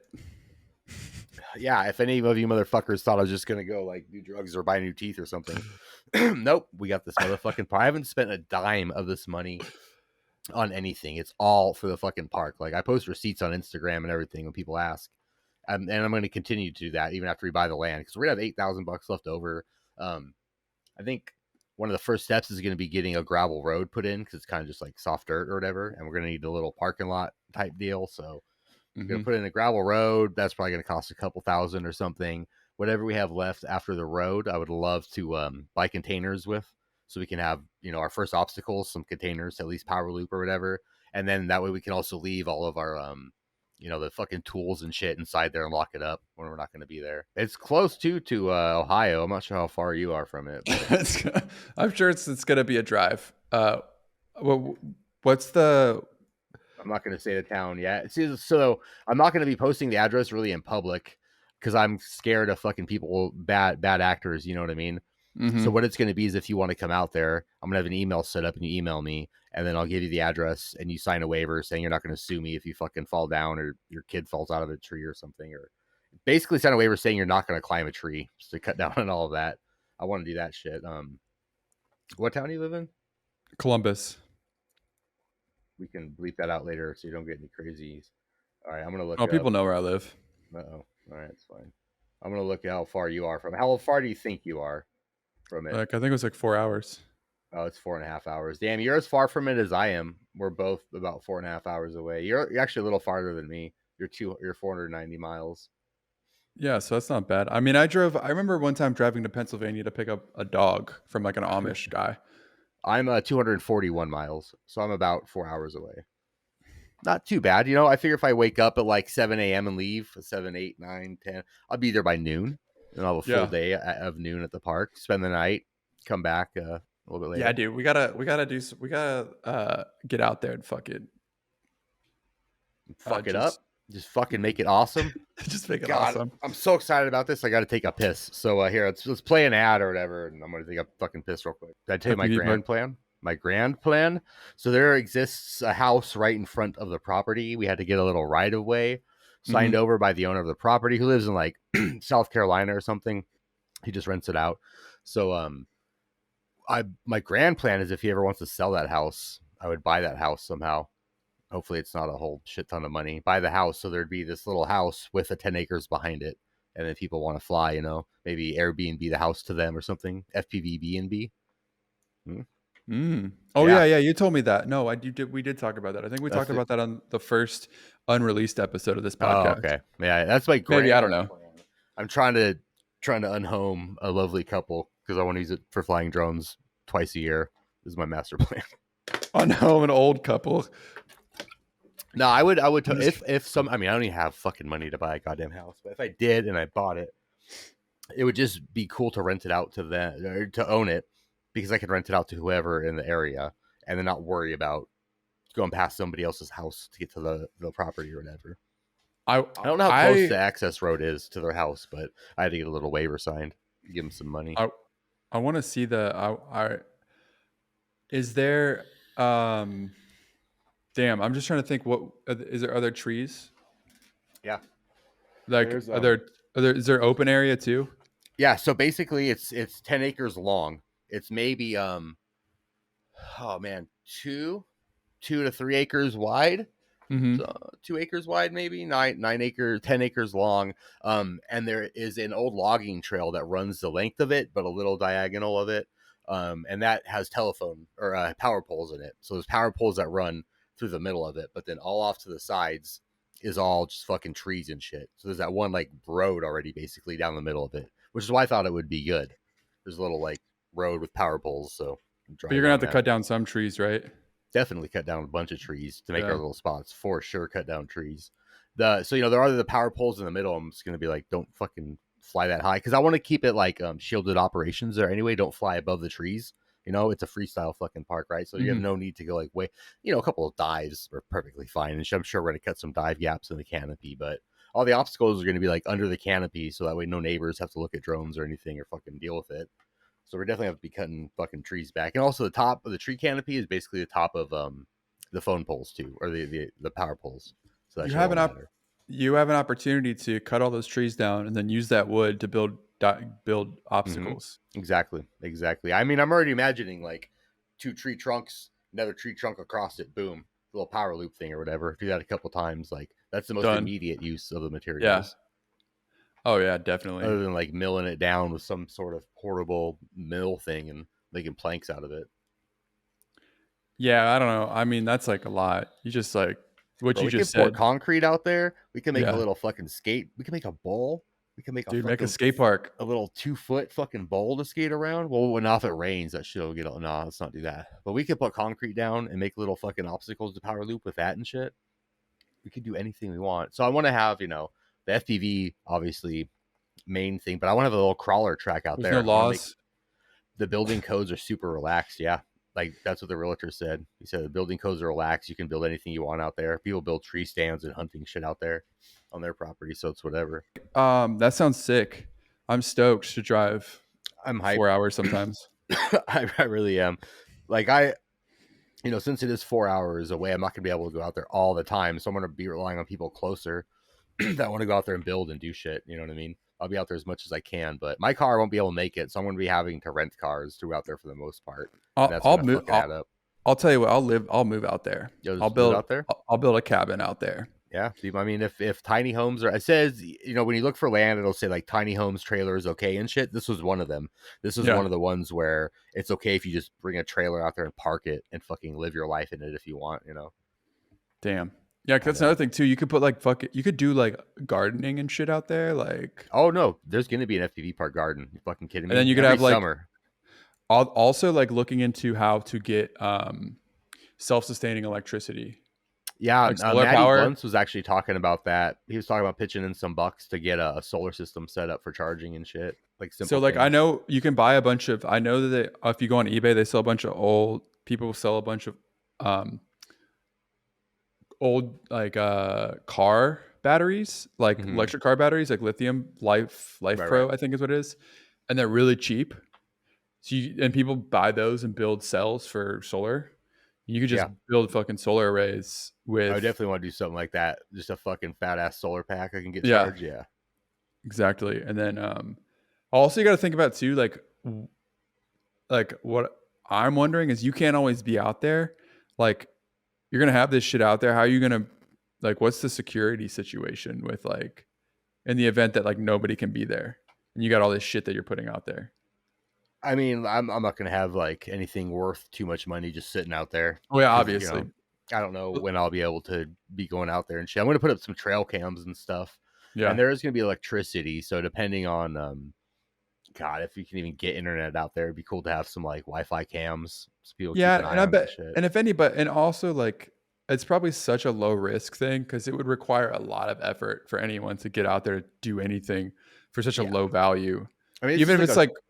Yeah. If any of you motherfuckers thought I was just going to go like do drugs or buy new teeth or something. Nope. We got this motherfucking park. I haven't spent a dime of this money on anything. It's all for the fucking park. Like I post receipts on Instagram and everything when people ask. And I'm going to continue to do that even after we buy the land, because we're going to have $8,000 left over. I think one of the first steps is going to be getting a gravel road put in, because it's kind of just like soft dirt or whatever. And we're going to need a little parking lot type deal. So we're going to put in a gravel road. That's probably going to cost a couple thousand or something. Whatever we have left after the road, I would love to buy containers with, so we can have, our first obstacles, some containers, at least power loop or whatever. And then that way we can also leave all of our, the fucking tools and shit inside there and lock it up when we're not going to be there. It's close to Ohio. I'm not sure how far you are from it. I'm sure it's going to be a drive. What's the... I'm not going to say the town yet. So I'm not going to be posting the address really in public, because I'm scared of fucking people, bad actors. You know what I mean? Mm-hmm. So what it's going to be is, if you want to come out there, I'm going to have an email set up, and you email me, and then I'll give you the address, and you sign a waiver saying you're not going to sue me if you fucking fall down or your kid falls out of a tree or something, or basically sign a waiver saying you're not going to climb a tree, just to cut down on all of that. I want to do that shit. What town do you live in? Columbus. We can bleep that out later so you don't get any crazies. All right, I'm going to look. Oh, people know where I live. Uh-oh. All right, it's fine. I'm going to look at how far you are from. How far do you think you are from it? I think it was like 4 hours. Oh, it's 4.5 hours. Damn, you're as far from it as I am. We're both about 4.5 hours away. You're actually a little farther than me. You're 490 miles. Yeah, so that's not bad. I mean, I remember one time driving to Pennsylvania to pick up a dog from like an Amish guy. I'm 241 miles, so I'm about 4 hours away. Not too bad. You know, I figure if I wake up at like 7 a.m. and leave at 7, 8, 9, 10, I'll be there by noon. And I'll have a full Yeah. day of noon at the park, spend the night, come back a little bit Yeah, later. dude, we gotta get out there and fucking Fuck it up. just Just fucking make it awesome. just make it God, awesome. I'm so excited about this. I got to take a piss. So here, let's play an ad or whatever, and I'm gonna take a fucking piss real quick. Did I tell you my FPV grand Park. plan? My grand plan. So there exists a house right in front of the property. We had to get a little right of way signed over by the owner of the property who lives in like South Carolina or something. He just rents it out. So I my grand plan is if he ever wants to sell that house, I would buy that house somehow. Hopefully it's not a whole shit ton of money. Buy the house so there'd be this little house with a 10 acres behind it. And then people want to fly, you know, maybe Airbnb the house to them or something. FPV B&B. Oh Yeah. yeah, you told me that. No, we did talk about that. I think we That's talked it. about that on the first unreleased episode of this Oh, podcast. okay. Yeah, that's my grand Maybe, I don't know. plan. I'm trying to unhome a lovely couple because I want to use it for flying drones twice a year. This is my master plan. Oh no, an old couple. No, I would Just- if some. I mean, I don't even have fucking money to buy a goddamn house, but if I did and I bought it, it would just be cool to rent it out to them or to own it because I could rent it out to whoever in the area and then not worry about going past somebody else's house to get to the property or whatever. I don't know how close the access road is to their house, but I had to get a little waiver signed, give them some money. I want to see is there damn, I'm just trying to think are there trees? Yeah. Like There's, is there open area too? Yeah, so basically it's 10 acres long. It's maybe oh man, 2 to 3 acres wide. So 2 acres wide, maybe 9 acres, 10 acres long. And there is an old logging trail that runs the length of it, but a little diagonal of it. And that has telephone or power poles in it. So there's power poles that run through the middle of it, but then all off to the sides is all just fucking trees and shit. So there's that one like road already basically down the middle of it, which is why I thought it would be good. There's a little like road with power poles, so But you're gonna have to cut down some trees, right? Definitely cut down a bunch of trees to make our little spots. For sure, cut down trees. So there are the power poles in the middle. I'm just gonna be like, don't fucking fly that high because I want to keep it like shielded operations there anyway. Don't fly above the trees. You know, it's a freestyle fucking park, right? So you have no need to go like way. You know, a couple of dives are perfectly fine, and I'm sure we're gonna cut some dive gaps in the canopy, but all the obstacles are gonna be like under the canopy, so that way no neighbors have to look at drones or anything or fucking deal with it. So we're definitely have to be cutting fucking trees back. And also the top of the tree canopy is basically the top of the phone poles too, or the power poles. So that you have an opportunity to cut all those trees down and then use that wood to build obstacles. Exactly. I mean, I'm already imagining like 2 tree trunks, another tree trunk across it, boom, little power loop thing or whatever. Do that a couple times. Like that's the most immediate use of the materials. Yeah. Oh yeah, definitely. Other than like milling it down with some sort of portable mill thing and making planks out of it. Yeah, I don't know. I mean, that's like a lot. You just like what you just said. Pour concrete out there. We can make a little fucking skate. We can make a bowl. We can make make a skate park. A little 2-foot fucking bowl to skate around. Well, not if it rains. That shit will get. No, let's not do that. But we could put concrete down and make little fucking obstacles to power loop with that and shit. We could do anything we want. So I want to have the FPV obviously main thing, but I want to have a little crawler track out there. No laws. The building codes are super relaxed. Yeah. Like that's what the realtor said. He said the building codes are relaxed. You can build anything you want out there. People build tree stands and hunting shit out there on their property. So it's whatever. That sounds sick. I'm stoked to drive. I'm hyped. 4 hours sometimes. I really am. Like since it is 4 hours away, I'm not going to be able to go out there all the time. So I'm going to be relying on people closer that want to go out there and build and do shit. You know what I mean? I'll be out there as much as I can, but my car won't be able to make it. So I'm going to be having to rent cars throughout there for the most part. I'll move. I'll tell you what. I'll move out there. I'll build out there. I'll build a cabin out there. Yeah. I mean, if tiny homes it says, when you look for land, it'll say like tiny homes, trailers, okay, and shit. This was one of them. This was one of the ones where it's okay if you just bring a trailer out there and park it and fucking live your life in it if you want, Damn. Yeah, cause that's another thing too. You could put you could do like gardening and shit out there. Like, oh no, there's gonna be an FPV Park garden. You fucking kidding me? And then you could have like summer. Also like looking into how to get self-sustaining electricity. Yeah, like solar Matty power. Blunts was actually talking about that. He was talking about pitching in some bucks to get a solar system set up for charging and shit, like So simple like I things. know you can buy a bunch of. I know that if you go on eBay, they sell a bunch of old people sell a bunch of um, old like car batteries, like Hmm. electric car batteries, like lithium Life Right, right. Pro, I think is what it is, and they're really cheap. So and people buy those and build cells for solar. You could just Yeah, build fucking solar arrays I would with definitely want to do something like that. Just a fucking fat ass solar pack I can get yeah, charged. Yeah. exactly. And then also you got to think about too like what I'm wondering is you can't always be out there. Like you're going to have this shit out there. How are you going to like what's the security situation with like in the event that like nobody can be there and you got all this shit that you're putting out there? I mean, I'm not gonna have like anything worth too much money just sitting out there Oh yeah, because obviously. I don't know when I'll be able to be going out there and shit. I'm gonna put up some trail cams and stuff, and Yeah. there is gonna be electricity. So depending on God, if you can even get internet out there, it'd be cool to have some like Wi-Fi cams so people keep Yeah, an eye and I on that bet shit. and if anybody and also like it's probably such a low risk thing because it would require a lot of effort for anyone to get out there to do anything for such a Yeah, low value. I mean, it's Even just if like it's a like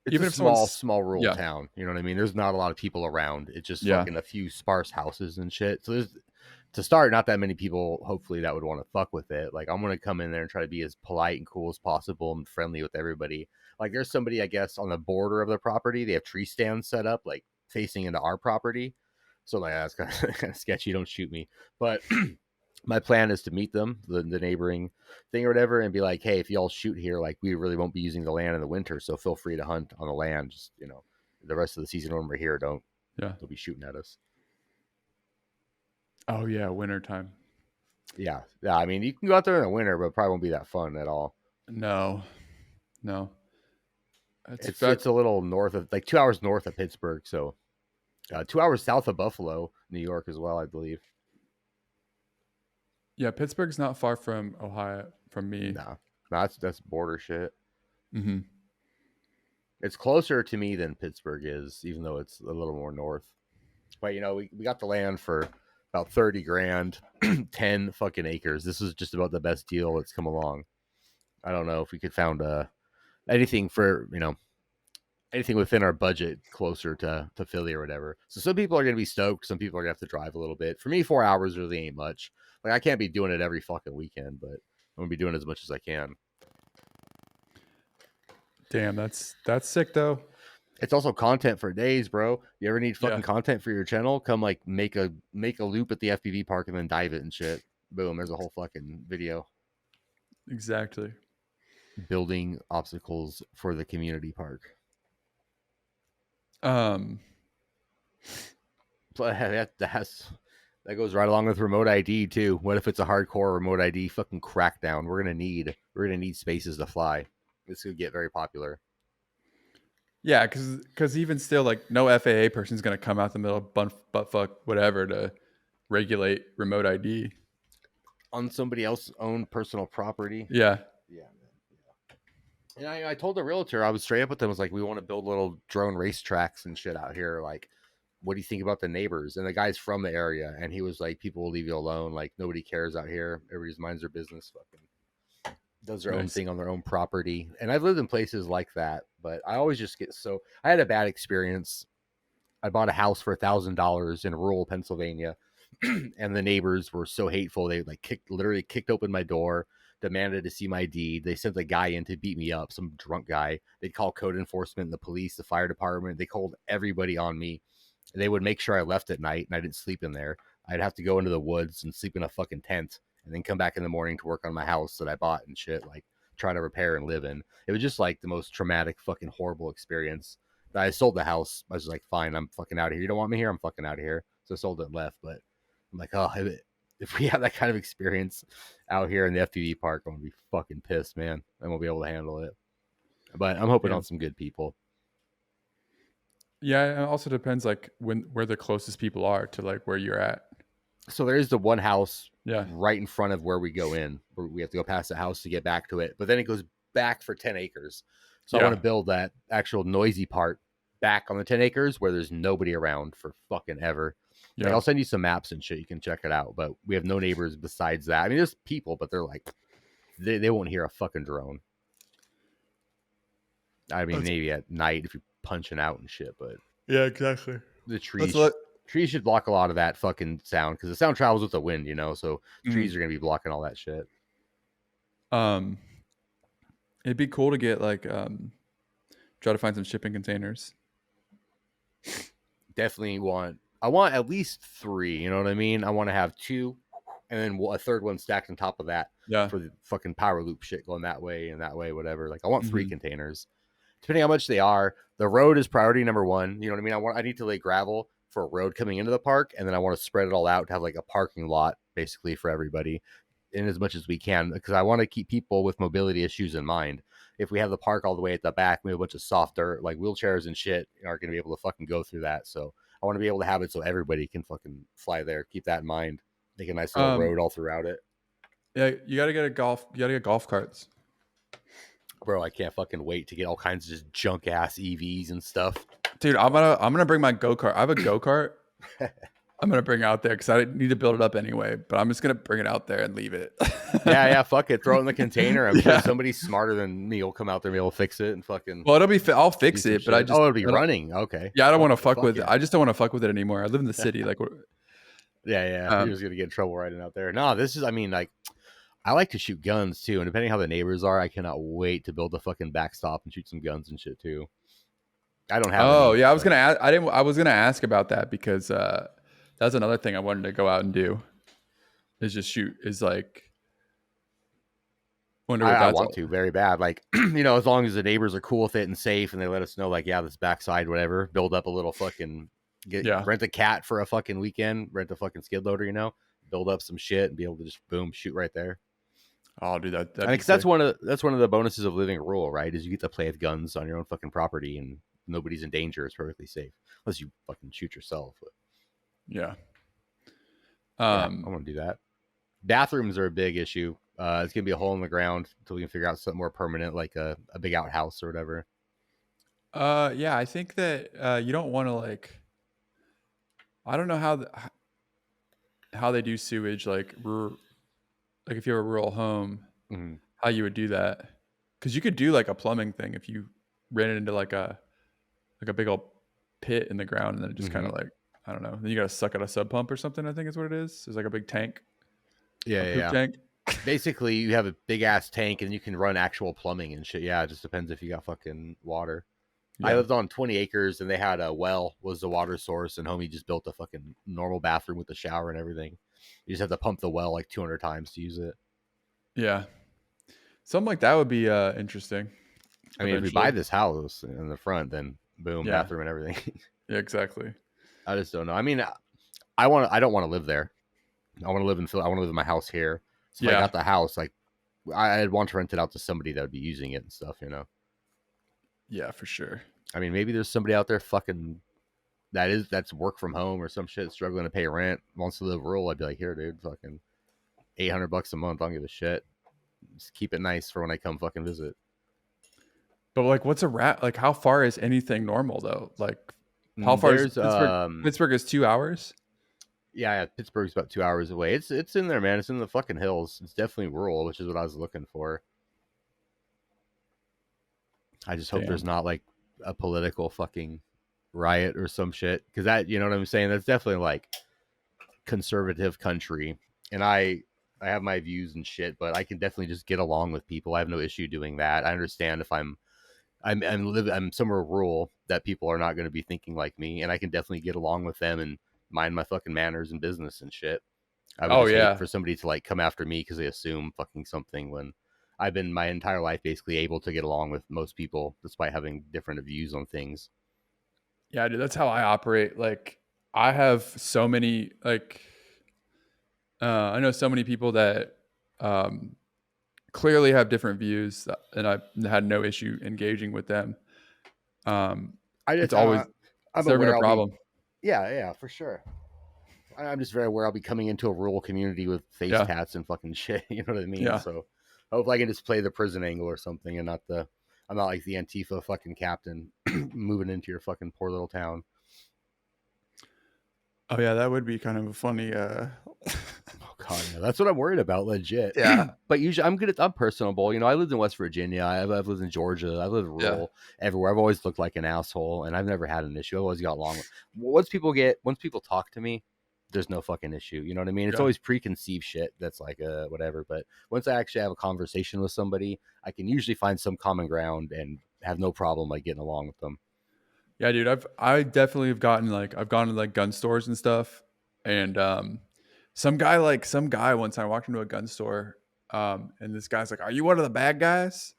it's a even if small, someone's small rural yeah, town. You know what I mean? There's not a lot of people around. It's just yeah, fucking a few sparse houses and shit. So there's to start, not that many people, hopefully, that would want to fuck with it. Like I'm gonna come in there and try to be as polite and cool as possible and friendly with everybody. Like there's somebody, I guess, on the border of the property. They have tree stands set up, like facing into our property. So like that's kind of sketchy. Don't shoot me. But my plan is to meet them, the neighboring thing or whatever, and be like, hey, if y'all shoot here, like we really won't be using the land in the winter, so feel free to hunt on the land. Just the rest of the season when we're here, yeah. don't be shooting at us. Oh yeah, wintertime. Yeah, yeah. I mean, you can go out there in the winter, but it probably won't be that fun at all. No, no. That's that. It's a little north of like 2 hours north of Pittsburgh, so 2 hours south of Buffalo, New York as well, I believe. Yeah, Pittsburgh's not far from Ohio from me. No, that's border shit. Hmm. It's closer to me than Pittsburgh is, even though it's a little more north. But we got the land for about 30 grand, 10 fucking acres. This is just about the best deal that's come along. I don't know if we could found anything for, anything within our budget closer to Philly or whatever. So some people are going to be stoked. Some people are going to have to drive a little bit. For me, 4 hours really ain't much. Like I can't be doing it every fucking weekend, but I'm going to be doing as much as I can. Damn, that's sick though. It's also content for days, bro. You ever need Yeah, fucking content for your channel? Come like make a loop at the FPV park and then dive it and shit. Boom, there's a whole fucking video. exactly. Building obstacles for the community park. Um, But that goes right along with remote ID too. What if it's a hardcore remote ID fucking crackdown? We're gonna need spaces to fly. This could get very popular. yeah, because even still, like, no FAA person's gonna come out the middle of butt fuck whatever to regulate remote ID. On somebody else's own personal property. Yeah, Yeah, man. And I told the realtor, I was straight up with them, I was like, we want to build little drone race tracks and shit out here. Like, what do you think about the neighbors? And the guy's from the area, and he was like, people will leave you alone. Like, nobody cares out here. Everybody's minds their business. Fucking does their own nice. thing on their own property. And I've lived in places like that, but I always just get so. I had a bad experience. I bought a house for $1,000 in rural Pennsylvania, and the neighbors were so hateful. They like literally kicked open my door, demanded to see my deed. They sent a guy in to beat me up, some drunk guy. They'd call code enforcement, the police, the fire department. They called everybody on me. They would make sure I left at night and I didn't sleep in there. I'd have to go into the woods and sleep in a fucking tent and then come back in the morning to work on my house that I bought and shit, like trying to repair and live in. It was just like the most traumatic, fucking horrible experience. I sold the house. I was like, fine, I'm fucking out of here. You don't want me here? I'm fucking out of here. So I sold it and left. But I'm like, oh, if we have that kind of experience out here in the FPV park, I'm gonna be fucking pissed, man. I won't be able to handle it. But I'm hoping Yeah, on some good people. yeah. It also depends like where the closest people are to like where you're at. So there is the one house Yeah, right in front of where we go in. Where we have to go past the house to get back to it. But then it goes back for 10 acres. So I want yeah. to build that actual noisy part back on the 10 acres where there's nobody around for fucking ever. Like, Yeah. I'll send you some maps and shit. You can check it out. But we have no neighbors besides that. I mean, there's people, but they're like, they won't hear a fucking drone. I mean, That's, maybe at night if you're punching out and shit, but yeah, exactly. the Let's trees let. trees should block a lot of that fucking sound because the sound travels with the wind, so Mhm. trees are gonna be blocking all that shit. Um, it'd be cool to get like try to find some shipping containers. Definitely I want at least 3, you know what I mean? I want to have 2 and then a third one stacked on top of that Yeah. for the fucking power loop shit going that way and that way, whatever. Like I want 3 Mhm. containers. Depending how much they are, the road is priority number 1. You know what I mean? I need to lay gravel for a road coming into the park, and then I want to spread it all out to have like a parking lot basically for everybody in as much as we can because I want to keep people with mobility issues in mind. If we have the park all the way at the back, we have a bunch of soft dirt, like wheelchairs and shit aren't going to be able to fucking go through that. So I want to be able to have it so everybody can fucking fly there. Keep that in mind. Make a nice little road all throughout it. Yeah, you gotta get golf carts. Bro, I can't fucking wait to get all kinds of just junk ass EVs and stuff. Dude, I'm gonna bring my go-kart. I have a go-kart. I'm gonna bring it out there because I need to build it up anyway. But I'm just gonna bring it out there and leave it. yeah, fuck it. Throw it in the container. I'm sure Yeah. somebody smarter than me will come out there and be able to fix it and fucking. Well, it'll be. I'll do fix some it, but I shit. just. It'll be I don't- running. Okay. Yeah, I don't want to fuck with it. yeah. I just don't want to fuck with it anymore. I live in the city. Like, Yeah. You're just gonna get in trouble riding out there. No, this is. I mean, like, I like to shoot guns too, and depending how the neighbors are, I cannot wait to build a fucking backstop and shoot some guns and shit too. I don't have. oh any, yeah, I was but- gonna. Ask, I didn't. I was gonna ask about that because that's another thing I wanted to go out and do. Is just shoot. Is like. Wonder what I that's want all- to very bad. Like, as long as the neighbors are cool with it and safe, and they let us know, like, yeah, this backside, whatever. Build up a little fucking. Rent a cat for a fucking weekend. Rent a fucking skid loader. Build up some shit and be able to just boom shoot right there. Oh, dude, that. I think that's one of the bonuses of living rural, right? Is you get to play with guns on your own fucking property and nobody's in danger. It's perfectly safe unless you fucking shoot yourself. But, Yeah. I want to do that. Bathrooms are a big issue. It's gonna be a hole in the ground until we can figure out something more permanent, like a big outhouse or whatever. Yeah, I think that you don't want to like. I don't know how they do sewage like if you have a rural home, how you would do that because you could do like a plumbing thing if you ran it into like a big old pit in the ground and then it just kind of like I don't know. Then you gotta suck out a sub pump or something. I think is what it is. There's like a big tank. Yeah. Tank. Basically, you have a big ass tank and you can run actual plumbing and shit. Yeah, it just depends if you got fucking water. Yeah. I lived on 20 acres and they had a well was the water source and homie just built a fucking normal bathroom with a shower and everything. You just have to pump the well like 200 times to use it. Yeah. Something like that would be interesting. I mean, if we buy this house in the front, then boom, bathroom and everything. Yeah, exactly. I just don't know. I mean, I don't want to live there. I want to live in Philly. I want to live in my house here. So if I got the house, like I'd want to rent it out to somebody that would be using it and stuff, Yeah, for sure. I mean, maybe there's somebody out there fucking that's work from home or some shit, struggling to pay rent, wants to live rural. I'd be like, here, dude, fucking $800 a month. I don't give a shit. Just keep it nice for when I come fucking visit. But like, what's a rat? Like, how far is anything normal though? Like, how far is Pittsburgh? Pittsburgh is 2 hours. Yeah, Pittsburgh's about 2 hours away. It's in there, man. It's in the fucking hills. It's definitely rural, which is what I was looking for. I just hope there's not like a political fucking riot or some shit, because that, you know what I'm saying, that's definitely like conservative country, and I have my views and shit, but I can definitely just get along with people. I have no issue doing that. I understand if I'm somewhere rural that people are not going to be thinking like me, and I can definitely get along with them and mind my fucking manners and business and shit. I would hate for somebody to like come after me because they assume fucking something when I've been my entire life basically able to get along with most people despite having different views on things. Yeah, dude, that's how I operate. Like, I have so many, like, I know so many people that clearly have different views, and I had no issue engaging with them. It's always serving a problem. Yeah, for sure. I'm just very aware I'll be coming into a rural community with face tats and fucking shit. You know what I mean? Yeah. So hopefully I can just play the prison angle or something and I'm not like the Antifa fucking captain moving into your fucking poor little town. Oh yeah, that would be kind of a funny. Oh god, yeah, that's what I'm worried about, legit. Yeah, But usually I'm personable. I lived in West Virginia. I've lived in Georgia. I've lived yeah, rural everywhere. I've always looked like an asshole, and I've never had an issue. I've always got along. Once people talk to me, there's no fucking issue. You know what I mean? It's yeah, always preconceived shit that's like whatever. But once I actually have a conversation with somebody, I can usually find some common ground and have no problem like getting along with them. yeah, dude. I definitely have gotten like I've gone to like gun stores and stuff, and some guy one time walked into a gun store, and this guy's like, "Are you one of the bad guys?"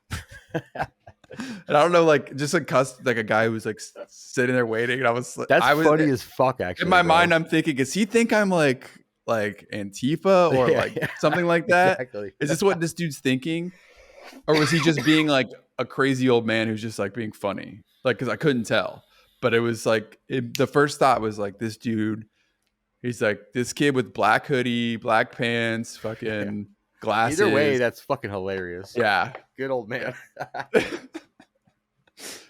And I don't know, like just like a guy who was like sitting there waiting, and That's I was funny as fuck, in actually, my bro. mind, I'm thinking, does he think I'm like Antifa or Yeah, like yeah, something like that? exactly. Is this what this dude's thinking? Or was he just being like a crazy old man who's just like being funny? Like, cause I couldn't tell. But it was like the first thought was like this dude, he's like this kid with black hoodie, black pants, Yeah. fucking Either way, glasses. that's fucking hilarious. Yeah. Good old man.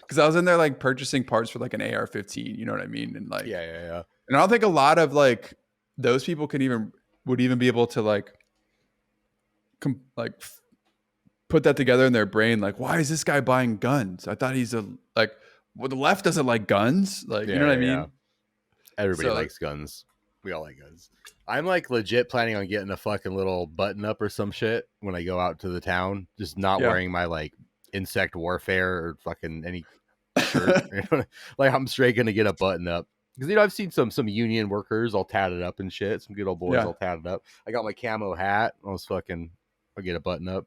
Cause I was in there like purchasing parts for like an AR-15, you know what I mean? And like, Yeah, yeah, yeah. and I don't think a lot of like those people would even be able to like put that together in their brain. Like, why is this guy buying guns? I thought he's well, the left doesn't like guns. Like, you know Yeah, what I yeah, yeah. mean? Everybody So likes guns. We all like guns. I'm like legit planning on getting a fucking little button up or some shit when I go out to the town. Just not yeah, wearing my like insect warfare or fucking any shirt. Like I'm straight gonna get a button up. Because I've seen some union workers all tatted up and shit. Some good old boys yeah. all tatted up. I got my camo hat. I'll get a button up.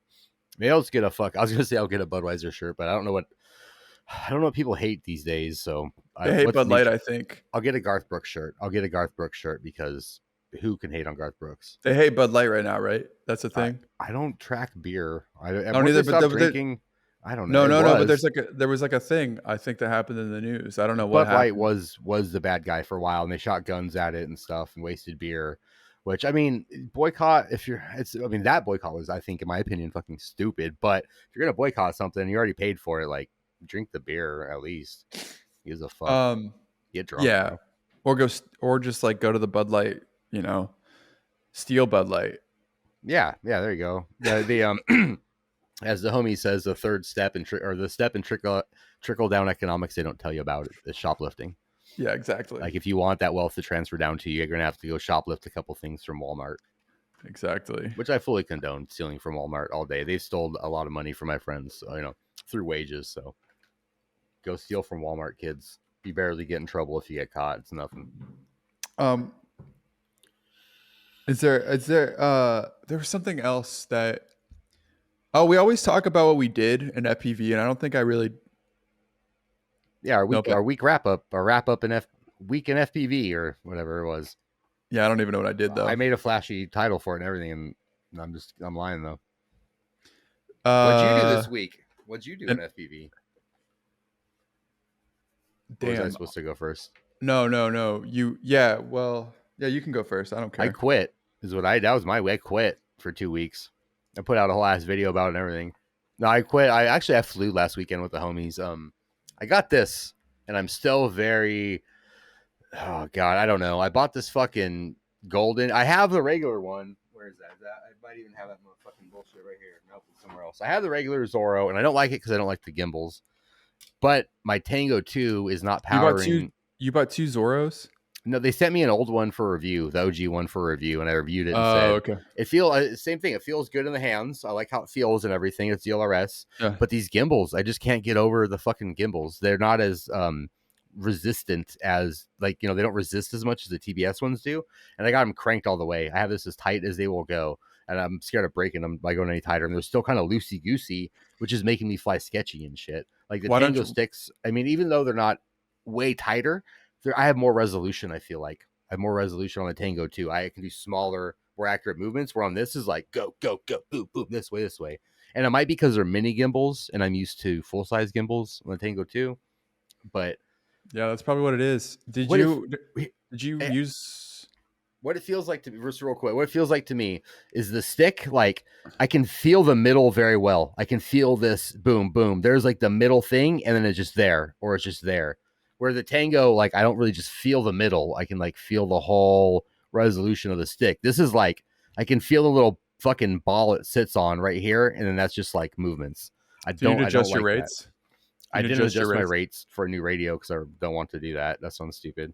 Maybe I'll just get I was gonna say I'll get a Budweiser shirt, but I don't know what people hate these days. So They hate what's Bud Light, neat? I think. I'll get a Garth Brooks shirt. I'll get a Garth Brooks shirt because who can hate on Garth Brooks? They hate Bud Light right now, right? That's the I thing. I don't track beer. I don't Once I either. But stopped drinking, I don't know. no, It no, no. But was there was like a thing I think that happened in the news. I don't know what Bud Light happened. was the bad guy for a while, and they shot guns at it and stuff and wasted beer. Which I mean, boycott. That boycott was, I think, in my opinion, fucking stupid. But if you're gonna boycott something, you already paid for it. Like, drink the beer at least. Gives a fuck. Um, Get drunk, yeah, or just like go to the Bud Light, steal Bud Light. Yeah, yeah. There you go. As the homie says, the third step or the step in trickle down economics they don't tell you about is shoplifting. Yeah, exactly, Like if you want that wealth to transfer down to you, you're gonna have to go shoplift a couple things from Walmart, exactly. which I fully condone stealing from Walmart all day. They've stole a lot of money from my friends, through wages. So go steal from Walmart, kids. You barely get in trouble if you get caught. It's nothing. Um, there was something else that we always talk about what we did in FPV, and I don't think I really Yeah, know. But our week wrap up, week in FPV or whatever it was. yeah, I don't even know what I did though. I made a flashy title for it and everything, and I'm lying though. What'd you do Uh, this week? What'd you do in and FPV? Or was I damn, supposed to go first? no, yeah, well, yeah, you can go first. I don't I care. quit. That was my way. I quit for 2 weeks. I put out a whole ass video about it and everything. No, I quit. I flew last weekend with the homies. I got this, and I'm still very. Oh god, I don't know. I bought this fucking golden. I have the regular one. Where is that? I might even have that fucking bullshit right here. Nope, it's somewhere else. I have the regular Zorro, and I don't like it because I don't like the gimbals. But my Tango 2 is not You bought two. powering. You bought two Zorros. No, they sent me an old one for review, the OG one for review, and I reviewed it and Oh, said okay. it feels same thing. It feels good in the hands. I like how it feels and everything. It's DLRS, Yeah. but these gimbals, I just can't get over the fucking gimbals. They're not as resistant as they don't resist as much as the TBS ones do. And I got them cranked all the way. I have this as tight as they will go, and I'm scared of breaking them by going any tighter. And they're still kind of loosey goosey, which is making me fly sketchy and shit. Like the Why don't Tango you? sticks. I mean, even though they're not way tighter, I have more resolution. I feel like I have more resolution on the Tango too. I can do smaller, more accurate movements. Where on this is like go, boom, boom, this way. And it might be because they're mini gimbals, and I'm used to full size gimbals on the Tango 2. But Yeah, that's probably what it is. what if Did you eh, use? what it feels like to me, just real quick, what it feels like to me is the stick. Like I can feel the middle very well. I can feel this boom, boom. There's like the middle thing, and then it's just there, or it's just there. Where the Tango, like, I don't really just feel the middle. I can like feel the whole resolution of the stick. This is like I can feel the little fucking ball it sits on right here, and then that's just like movements. So you need to I don't adjust your like that. rates. I You need to didn't adjust your adjust my rates. rates for a new radio because I don't want to do that. That sounds stupid.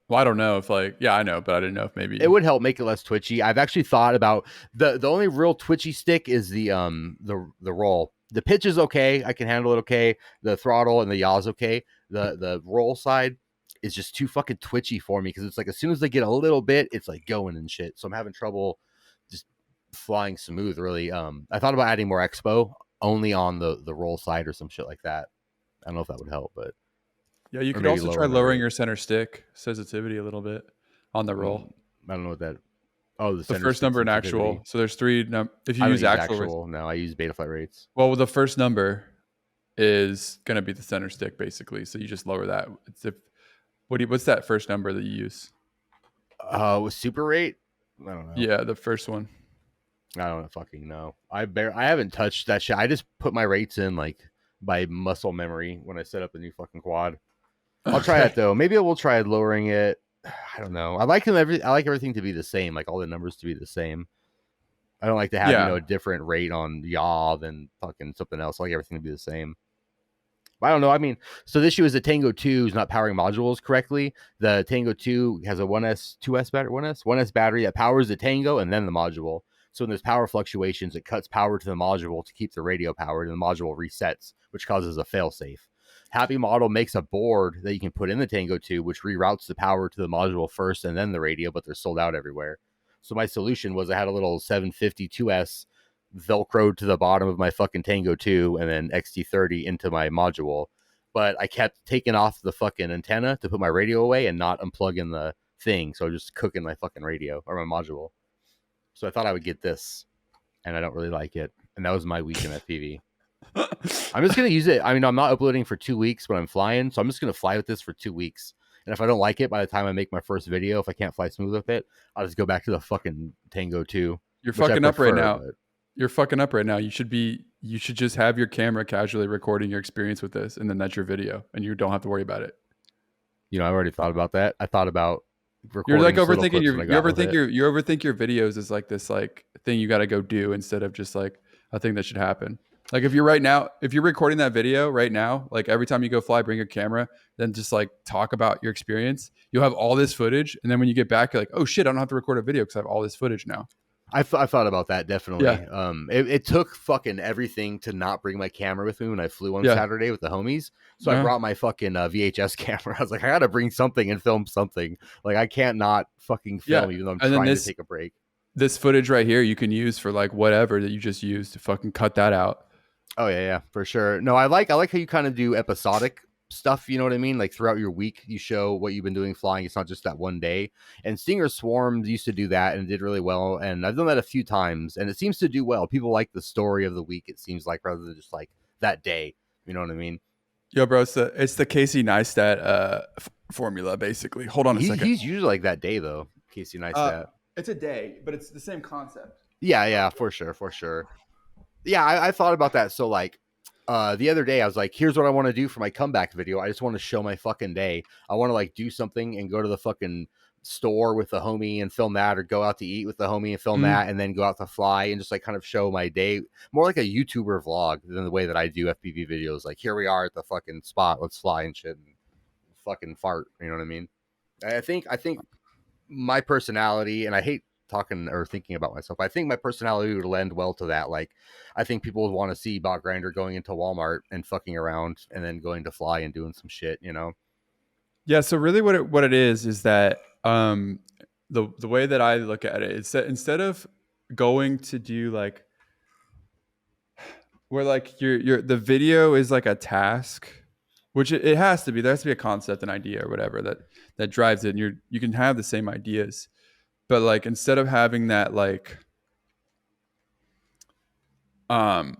Well, I don't know if like, yeah, I know, but I didn't know if It maybe. would help make it less twitchy. I've actually thought about the only real twitchy stick is the roll. The pitch is okay. I can handle it okay. The throttle and the yaw's okay. The roll side is just too fucking twitchy for me because it's like as soon as they get a little bit, it's like going and shit. So I'm having trouble just flying smooth. Really. I thought about adding more expo only on the roll side or some shit like that. I don't know if that would help, but Yeah, you or could maybe also try lowering my lowering rate. your center stick sensitivity a little bit on the roll. I don't know what that. Oh, the The center first stick number in sensitivity. actual. So there's three. If you I don't use use actual rates, actual. No, I use beta flight rates. well, the first number is going to be the center stick basically. So you just lower that. It's if what's that first number that you use? With super rate, I don't know. Yeah, the first one. I don't fucking know. I haven't touched that shit. I just put my rates in like by muscle memory when I set up a new fucking quad. I'll try Okay. that though. Maybe I will try lowering it. I don't know. I like everything to be the same, like all the numbers to be the same. I don't like to have, Yeah. a different rate on yaw than fucking something else. I like everything to be the same. I don't know. I mean, so the issue is the Tango 2 is not powering modules correctly. The Tango 2 has a 1S, 2S battery, 1S battery that powers the Tango and then the module. So when there's power fluctuations, it cuts power to the module to keep the radio powered, and the module resets, which causes a failsafe. Happy Model makes a board that you can put in the Tango 2, which reroutes the power to the module first and then the radio, but they're sold out everywhere. So my solution was I had a little 750 Velcroed to the bottom of my fucking Tango 2 and then XT30 into my module. But I kept taking off the fucking antenna to put my radio away and not unplugging the thing. So I was just cooking my fucking radio or my module. So I thought I would get this, and I don't really like it. And that was my week in FPV. I'm just going to use it. I mean, I'm not uploading for 2 weeks, but I'm flying. So I'm just going to fly with this for 2 weeks. And if I don't like it by the time I make my first video, if I can't fly smooth with it, I'll just go back to the fucking Tango 2, You're which I fucking up right prefer. now. But You're fucking up right now. You should just have your camera casually recording your experience with this, and then that's your video, and you don't have to worry about it. I already thought about that. I thought about You're recording like little overthinking clips your when I you got with overthink it. your you overthink your videos as like this like thing you got to go do instead of just like a thing that should happen. Like if you're recording that video right now, like every time you go fly, bring your camera, then just like talk about your experience. You'll have all this footage, and then when you get back, you're like, oh shit, I don't have to record a video because I have all this footage now. I thought about that definitely. Yeah, It took fucking everything to not bring my camera with me when I flew on yeah. Saturday with the homies. So I Uh, brought my fucking VHS camera. I was like, I gotta bring something and film something. Like I can't not fucking yeah. film even though I'm And then trying to take a break. this footage right here you can use for like whatever that you just used to fucking cut that out. Oh yeah, for sure. No, I like how you kind of do episodic stuff. You know what I mean? Like throughout your week, you show what you've been doing flying. It's not just that one day. And Stinger Swarms used to do that and did really well. And I've done that a few times, and it seems to do well. People like the story of the week. It seems like rather than just like that day. You know what I mean? Yo, bro, it's the Casey Neistat formula basically. Hold on a second. He's usually like that day though. Casey Neistat. It's a day, but it's the same concept. Yeah, for sure. Yeah, I thought about that. So like the other day I was like, here's what I want to do for my comeback video. I just want to show my fucking day. I want to like do something and go to the fucking store with the homie and film that, or go out to eat with the homie and film that, and then go out to fly and just like kind of show my day, more like a YouTuber vlog than the way that I do FPV videos. Like here we are at the fucking spot, let's fly and shit and fucking fart. You know what I mean? I think my personality, and I hate talking or thinking about myself, I think my personality would lend well to that. Like I think people would want to see Bot Grinder going into Walmart and fucking around and then going to fly and doing some shit, Yeah, so really what it is that the way that I look at it is that instead of going to do like where like your the video is like a task, which it has to be. There has to be a concept, an idea, or whatever that drives it. And you can have the same ideas, but like instead of having that like I'm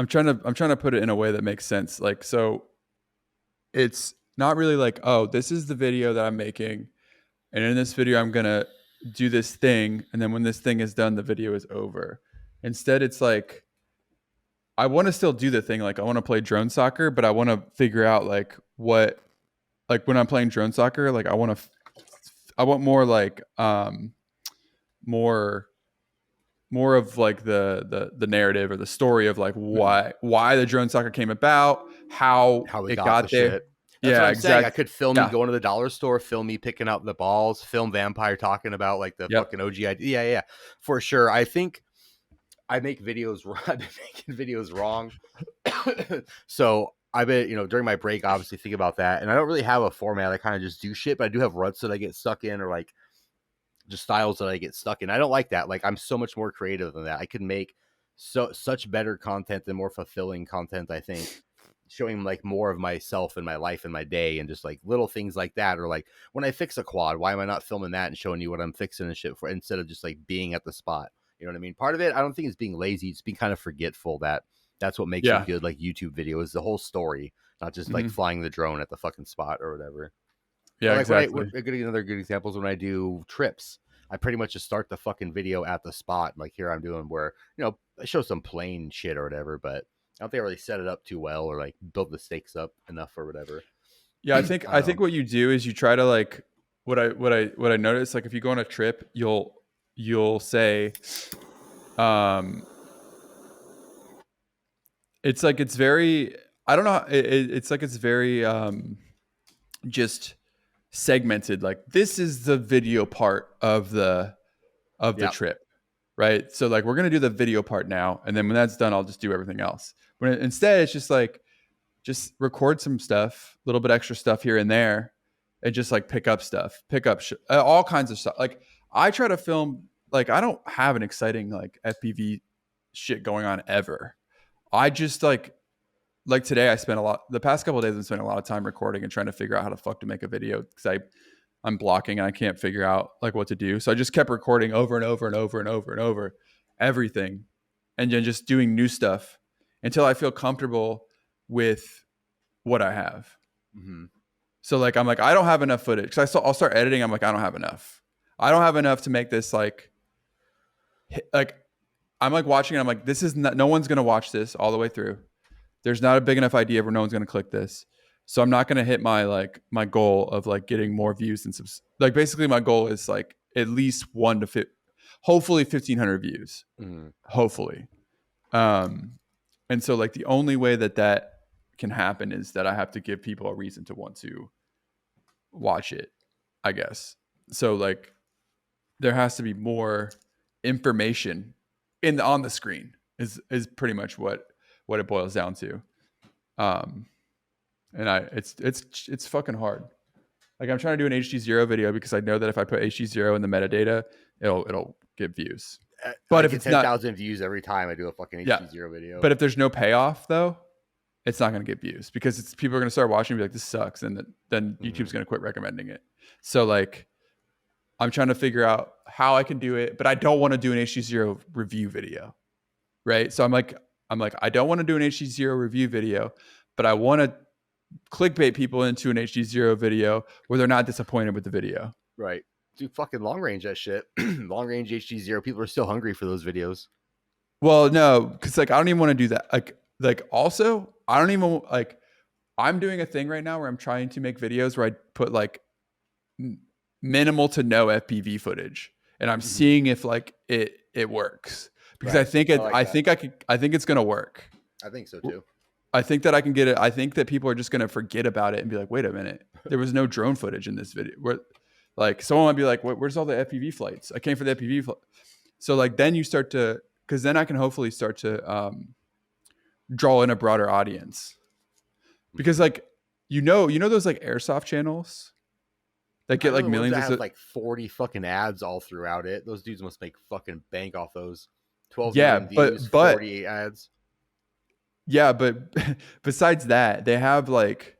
trying to put it in a way that makes sense. Like so it's not really like, oh, this is the video that I'm making, and in this video I'm gonna do this thing, and then when this thing is done, the video is over. Instead, it's like I want to still do the thing. Like I want to play drone soccer, but I want to figure out like what, like when I'm playing drone soccer, like I want more like, more, more of like the narrative or the story of like why the drone soccer came about, how we it got the got there. shit. That's what Yeah, I'm saying. I exactly. could film you Yeah. going to the dollar store, film me picking up the balls, film Vampire talking about like the Yep. fucking OG idea. Yeah, yeah, for sure. I think I make videos. I've been making videos wrong. So I've been, during my break, obviously think about that. And I don't really have a format. I kind of just do shit, but I do have ruts that I get stuck in, or like just styles that I get stuck in. I don't like that. Like I'm so much more creative than that. I could make such better content and more fulfilling content, I think, showing like more of myself and my life and my day, and just like little things like that. Or like when I fix a quad, why am I not filming that and showing you what I'm fixing and shit for, instead of just like being at the spot? You know what I mean? Part of it, I don't think it's being lazy. It's being kind of forgetful that that's what makes a Yeah. good like YouTube video, is the whole story, not just like flying the drone at the fucking spot or whatever. Yeah, Like exactly. another good example is when I do trips. I pretty much just start the fucking video at the spot. Like here I'm doing where, I show some plain shit or whatever, but I don't think I really set it up too well or like build the stakes up enough or whatever. Yeah, I think what you do is you try to like, what I noticed, like if you go on a trip, you'll say, it's like it's very, I don't know, it's like it's very just segmented. Like this is the video part of the Yep. trip, right? So like we're gonna do the video part now, and then when that's done, I'll just do everything else. But instead, it's just like, just record some stuff, a little bit extra stuff here and there, and just like pick up all kinds of stuff. Like I try to film, like I don't have an exciting like FPV shit going on ever. I just like today I spent the past couple of days I've spent a lot of time recording and trying to figure out how the fuck to make a video, because I'm blocking and I can't figure out like what to do. So I just kept recording over and over and over and over and over everything, and then just doing new stuff until I feel comfortable with what I have. Mm-hmm. So like I'm like, I don't have enough footage, because I'll start editing. I'm like, I don't have enough to make this like I'm like watching it. I'm like, this is not, no one's gonna watch this all the way through. There's not a big enough idea where no one's gonna click this. So I'm not gonna hit my goal of like getting more views and like basically my goal is like at least hopefully 1,500 views. Mm-hmm. Hopefully. And so like the only way that can happen is that I have to give people a reason to want to watch it, I guess. So like there has to be more information on the screen is pretty much what it boils down to. And it's fucking hard. Like I'm trying to do an HD0 video because I know that if I put HD0 in the metadata, it'll get views. But if get it's 10,000 views every time I do a fucking HD0 video. But if there's no payoff though, it's not going to get views, because people are going to start watching and be like, this sucks. And then YouTube's going to quit recommending it. So like, I'm trying to figure out how I can do it, but I don't want to do an HD0 review video. Right. So I'm like, I don't want to do an HD0 review video, but I want to clickbait people into an HD0 video where they're not disappointed with the video. Right. Dude, fucking long range that shit. Long range HD0. People are still hungry for those videos. Well, no, because like I don't even want to do that. Like also, I don't even like. I'm doing a thing right now where I'm trying to make videos where I put like minimal to no FPV footage, and I'm seeing if like it works, because right. I think it's gonna work. I think so too. I think that I can get it. I think that people are just gonna forget about it and be like, wait a minute, there was no drone footage in this video. Where like someone might be like, where's all the FPV flights? I came for the FPV flight. So like then you start to, because then I can hopefully start to draw in a broader audience, because like you know those like airsoft channels that get like millions that have like 40 fucking ads all throughout it. Those dudes must make fucking bank off those. 12 million views, but 48 ads. Yeah, but besides that, they have like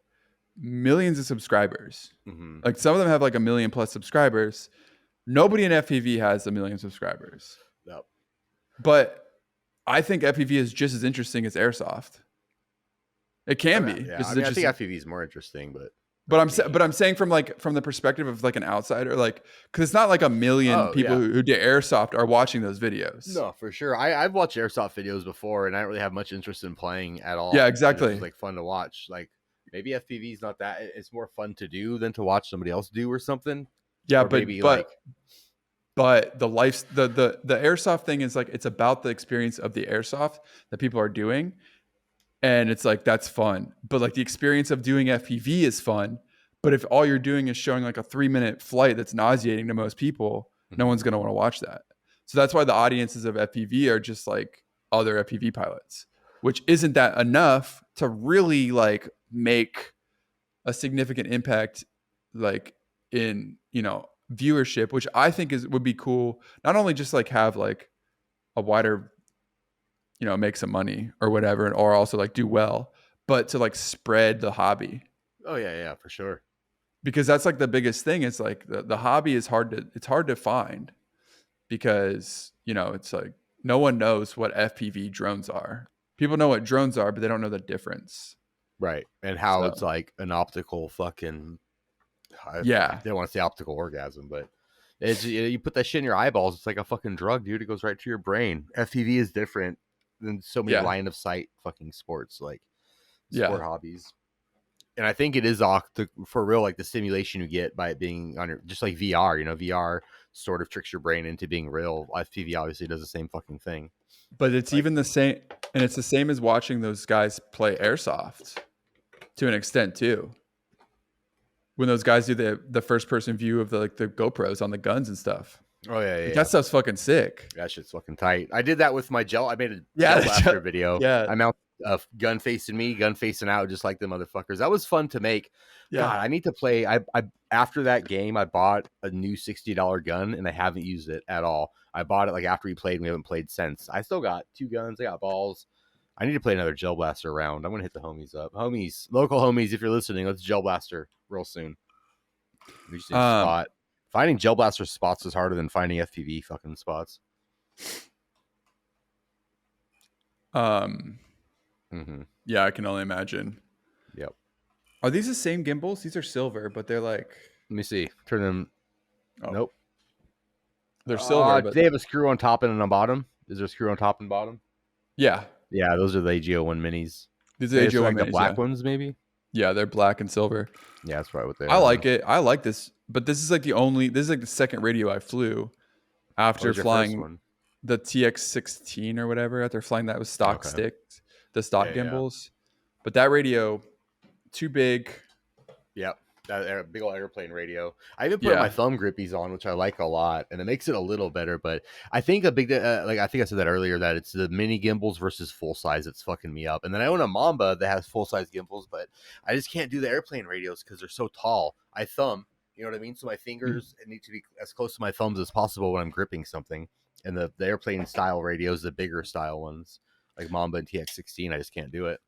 millions of subscribers. Mm-hmm. Like some of them have like 1 million plus subscribers. Nobody in FPV has 1 million subscribers. Yep. But I think FPV is just as interesting as airsoft. It can be. Yeah, I think FPV is more interesting, but But I'm saying from the perspective of like an outsider, like, because it's not like a million Oh, people yeah. who do airsoft are watching those videos. No, for sure. I've watched airsoft videos before, and I don't really have much interest in playing at all. Yeah, It's exactly. just like fun to watch. Like maybe FPV is not that. It's more fun to do than to watch somebody else do or something. Yeah, Or maybe like but the airsoft thing is like, it's about the experience of the airsoft that people are doing, and it's like, that's fun. But like the experience of doing FPV is fun. But if all you're doing is showing like a 3-minute flight that's nauseating to most people, no one's going to want to watch that. So that's why the audiences of FPV are just like other FPV pilots, which isn't that enough to really like make a significant impact, like in, viewership, which I think would be cool. Not only just like have like a wider, make some money or whatever, or also like do well, but to like spread the hobby. oh yeah, for sure. Because that's like the biggest thing. It's like the hobby is it's hard to find, because it's like no one knows what FPV drones are. People know what drones are, but they don't know the difference. Right. And how So it's like an optical fucking I yeah, don't want to say optical orgasm, but it's you put that shit in your eyeballs, it's like a fucking drug, dude. It goes right to your brain. FPV is different than so many yeah, line of sight fucking sports, like sport yeah. hobbies. And I think it is for real, like the stimulation you get by it being on your, just like VR. VR sort of tricks your brain into being real. FPV obviously does the same fucking thing. But it's Like, even the same, and it's the same as watching those guys play airsoft to an extent too. When those guys do the first person view of the GoPros on the guns and stuff. oh yeah. That stuff's fucking sick. That shit's fucking tight. I did that with my I made a Yeah, gel blaster video. yeah. I mount a gun facing me, gun facing out, just like the motherfuckers. That was fun to make. Yeah. God, I need to play. I after that game, I bought a new $60 gun, and I haven't used it at all. I bought it like after we played, and we haven't played since. I still got 2 guns. I got balls. I need to play another gel blaster round. I'm gonna hit the homies up. Homies, local homies, if you're listening, let's gel blaster real soon. We just need a spot. Finding gel blaster spots is harder than finding FPV fucking spots. Yeah, I can only imagine. Yep. Are these the same gimbals? These are silver, but they're like, let me see. Turn them. oh, Nope. They're silver, but they have a screw on top and on bottom. Is there a screw on top and bottom? yeah. Yeah, those are the AGO1 minis. These are AGO1 like minis, the black yeah. ones, maybe. Yeah, they're black and silver. Yeah, that's probably what they are. I like it. I like this, but this is like the second radio I flew after flying the TX16 or whatever. After flying that with stock sticks, the stock gimbals. Yeah. But that radio, too big. Yep. That big old airplane radio. I even put my thumb grippies on, which I like a lot, and it makes it a little better. But I think a big, I think I said that earlier, that it's the mini gimbals versus full size that's fucking me up. And then I own a Mamba that has full size gimbals, but I just can't do the airplane radios because they're so tall. I thumb, you know what I mean? So my fingers need to be as close to my thumbs as possible when I'm gripping something. And the airplane style radios, the bigger style ones, like Mamba and TX16, I just can't do it.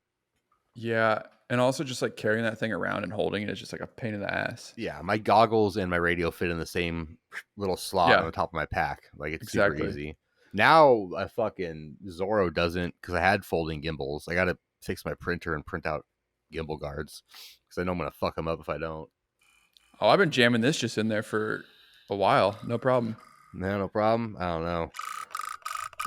Yeah. And also just like carrying that thing around and holding it is just like a pain in the ass. Yeah. My goggles and my radio fit in the same little slot on the top of my pack. Like it's super easy. Now a fucking Zorro doesn't, because I had folding gimbals. I got to fix my printer and print out gimbal guards because I know I'm going to fuck them up if I don't. Oh, I've been jamming this just in there for a while. No problem. No problem. I don't know.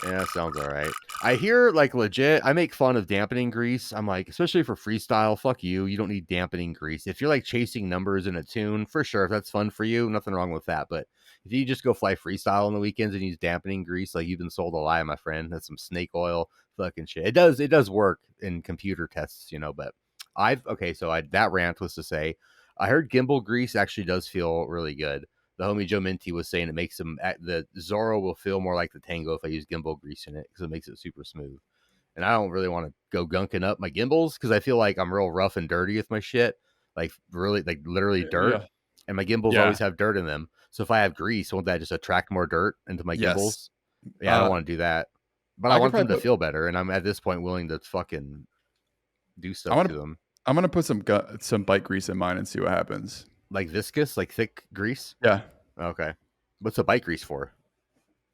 Yeah, sounds all right. I hear like legit, I make fun of dampening grease. I'm like, especially for freestyle, fuck you. You don't need dampening grease. If you're like chasing numbers in a tune, for sure, if that's fun for you, nothing wrong with that. But if you just go fly freestyle on the weekends and use dampening grease, like you've been sold a lie, my friend. That's some snake oil fucking shit. It does work in computer tests, but that rant was to say, I heard gimbal grease actually does feel really good. The homie Joe Minty was saying it makes the Zorro will feel more like the Tango if I use gimbal grease in it because it makes it super smooth. And I don't really want to go gunking up my gimbals because I feel like I'm real rough and dirty with my shit, like really, like literally dirt. Yeah. And my gimbals always have dirt in them. So if I have grease, won't that just attract more dirt into my gimbals? Yeah, I don't want to do that. But I want them to feel better, and I'm at this point willing to fucking do stuff to them. I'm gonna put some bike grease in mine and see what happens. Like viscous, like thick grease? Yeah. Okay. What's the bike grease for?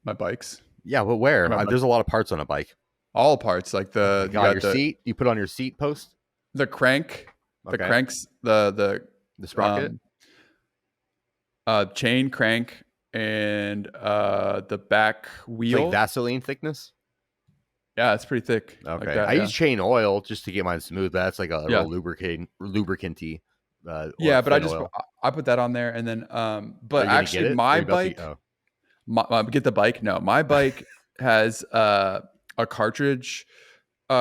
My bikes. Yeah, but where? There's a lot of parts on a bike. All parts, like your seat. You put on your seat post. The crank. The cranks. The The sprocket, chain, crank, and the back it's like wheel. Vaseline thickness. Yeah, it's pretty thick like Okay, that. I Yeah, use chain oil just to get mine smooth. But that's like a yeah, real lubricanty, or yeah. But thin oil. I put that on there, and then Are but you gonna get actually it? Or are my you about to? bike, get the bike. No, my bike has a cartridge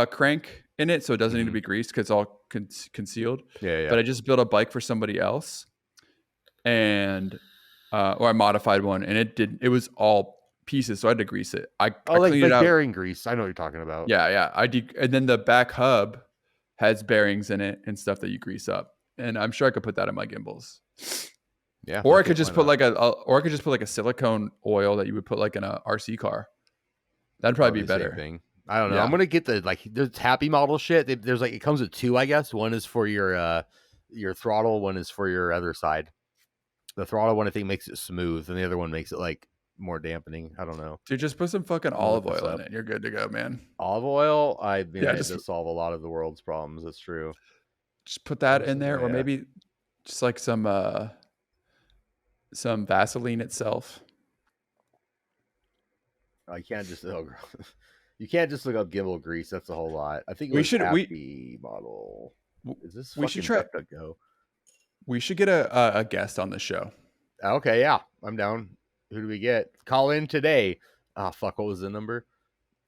crank in it, so it doesn't need to Mhm. be greased because it's all concealed. Yeah, yeah. But I just built a bike for somebody else, and or I modified one, and it was all pieces, so I had to grease it. Oh, I like cleaned it out. bearing grease. I know what you're talking about. Yeah, yeah. And then the back hub has bearings in it and stuff that you grease up. And I'm sure I could put that in my gimbals. Yeah, Or I fuck could it, why just put not? or I could just put like a silicone oil that you would put like in a RC car. That'd probably Probably be the same better. thing. I don't know. I'm Yeah. gonna get the there's happy model shit. There's like it comes with two, I guess. One is for your throttle. One is for your other side. The throttle one I think makes it smooth, and the other one makes it like more dampening. I don't know. Dude, just put some fucking I'm gonna look olive this oil in up. it. You're good to go, man. Olive oil. I mean, Yeah, it does solve a lot of the world's problems. That's true. just put that Where's in the there, guy or at? maybe just like some Vaseline itself. I can't just you can't just look up gimbal grease. That's a whole lot. I think it We was should happy model. Is this we should fucking try DuckDuckGo? we should get a guest on the show. Okay, yeah, I'm down. Who do we get? Call in today. Ah, fuck. What was the number?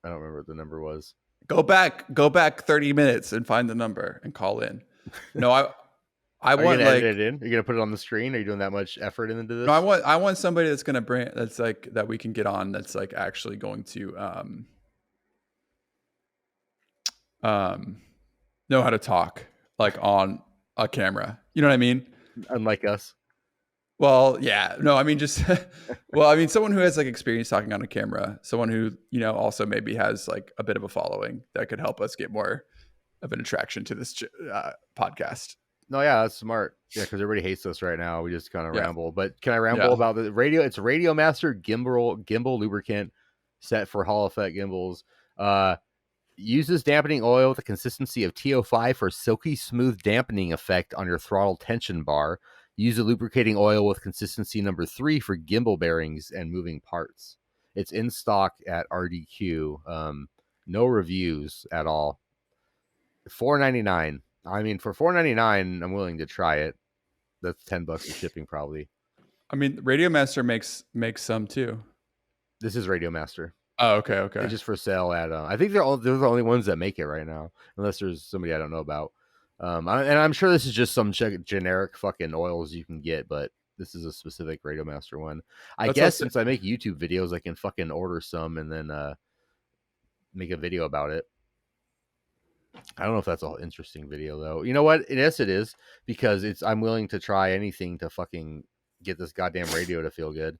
I don't remember what the number was. Go back 30 minutes and find the number and call in. No, I Are you want gonna edit like it in? Are you gonna put it on the screen? Are you doing that much effort into no, this? I want somebody that's gonna bring that's like that we can get on that's like actually going to know how to talk like on a camera. You know what I mean? Unlike us. Well, yeah. No, I mean just well, I mean someone who has like experience talking on a camera, someone who, also maybe has like a bit of a following that could help us get more of an attraction to this podcast. No, yeah, that's smart. Yeah, because everybody hates us right now. We just kind of Yeah. ramble. But can I ramble Yeah. about the radio? It's a Radiomaster gimbal lubricant set for Hall effect gimbals. Uses dampening oil with the consistency of TO5 for silky smooth dampening effect on your throttle tension bar. Use a lubricating oil with consistency number 3 for gimbal bearings and moving parts. It's in stock at RDQ. No reviews at all. $4.99. I mean, for $4.99, I'm willing to try it. That's $10 of shipping, probably. I mean, Radiomaster makes some too. This is Radiomaster. Oh, okay, okay. It's just for sale at. I think they're the only ones that make it right now, unless there's somebody I don't know about. And I'm sure this is just some generic fucking oils you can get, but this is a specific Radiomaster one. I guess since I make YouTube videos, I can fucking order some and then make a video about it. I don't know if that's an interesting video though. You know what? Yes, it is, because I'm willing to try anything to fucking get this goddamn radio to feel good.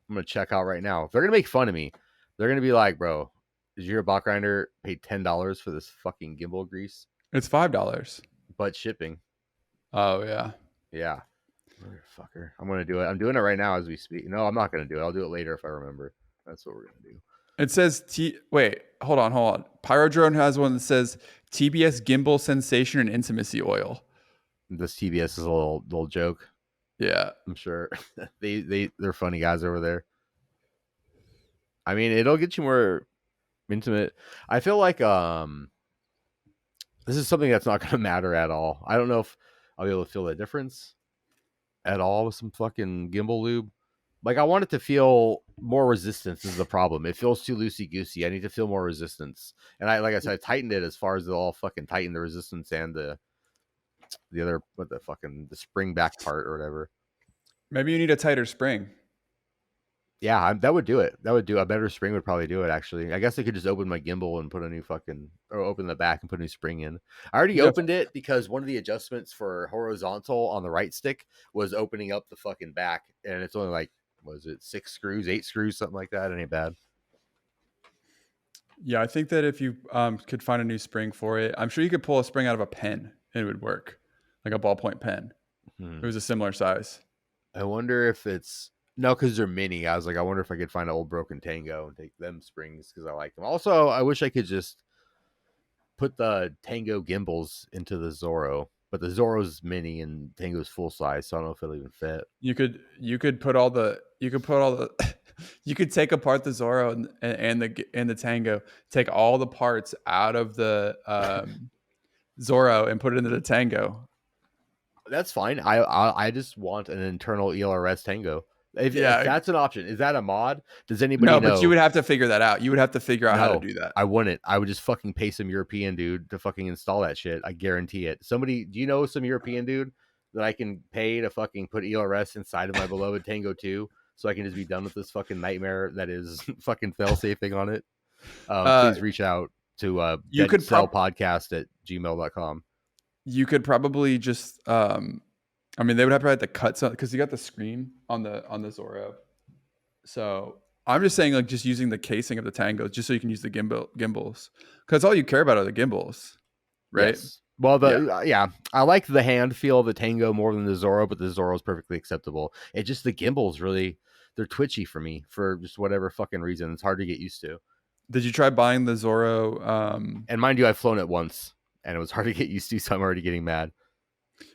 I'm gonna check out right now. If they're gonna make fun of me, they're gonna be like, "Bro, did you hear Bach Grinder paid $10 for this fucking gimbal grease?" It's $5. But shipping. Oh yeah. Yeah. Motherfucker. I'm gonna do it. I'm doing it right now as we speak. No, I'm not gonna do it. I'll do it later if I remember. That's what we're gonna do. It says wait, hold on. Pyrodrone has one that says TBS gimbal sensation and intimacy oil. This TBS is a little joke. Yeah. I'm sure. They're funny guys over there. I mean, it'll get you more intimate. I feel like this is something that's not gonna matter at all. I don't know if I'll be able to feel the difference at all with some fucking gimbal lube. Like, I want it to feel more resistance is the problem. It feels too loosey-goosey. I need to feel more resistance. And like I said, I tightened it as far as it'll all fucking tighten the resistance and the other, the spring back part or whatever. Maybe you need a tighter spring. Yeah, that would do it. That would do a better spring would probably do it, actually. I guess I could just open my gimbal and put a new or open the back and put a new spring in. I already opened it because one of the adjustments for horizontal on the right stick was opening up the fucking back. And it's only like, was it 6 screws, 8 screws, something like that? It ain't bad. Yeah, I think that if you could find a new spring for it, I'm sure you could pull a spring out of a pen and it would work, like a ballpoint pen. It was a similar size. I wonder if it's no, because they're mini. I was like, I wonder if I could find an old broken Tango and take them springs because I like them. Also, I wish I could just put the Tango gimbals into the Zorro. But the Zorro's mini and Tango's full size, so I don't know if it'll even fit. You could put all the you could take apart the Zorro and the Tango, take all the parts out of the Zorro and put it into the Tango. That's fine. I just want an internal ELRS Tango. If Yeah, that's an option, is that a mod? Does anybody no, know? but you would have to figure that out. You would have to figure out how to No, do that. I wouldn't. I would just fucking pay some European dude to fucking install that shit. I guarantee it. Somebody, do you know some European dude that I can pay to fucking put ELRS inside of my beloved Tango 2 so I can just be done with this fucking nightmare that is fucking fail-safing on it? Please reach out to You could deadsellpodcast@gmail.com. You could probably just I mean, they would have to cut some because you got the screen on the Zorro. So I'm just saying, like, just using the casing of the Tango, just so you can use the gimbals, because all you care about are the gimbals, right? Yes. Well, yeah, I like the hand feel of the Tango more than the Zorro, but the Zorro is perfectly acceptable. It just the gimbals really, they're twitchy for me for just whatever fucking reason. It's hard to get used to. Did you try buying the Zorro? And mind you, I've flown it once, and it was hard to get used to, so I'm already getting mad.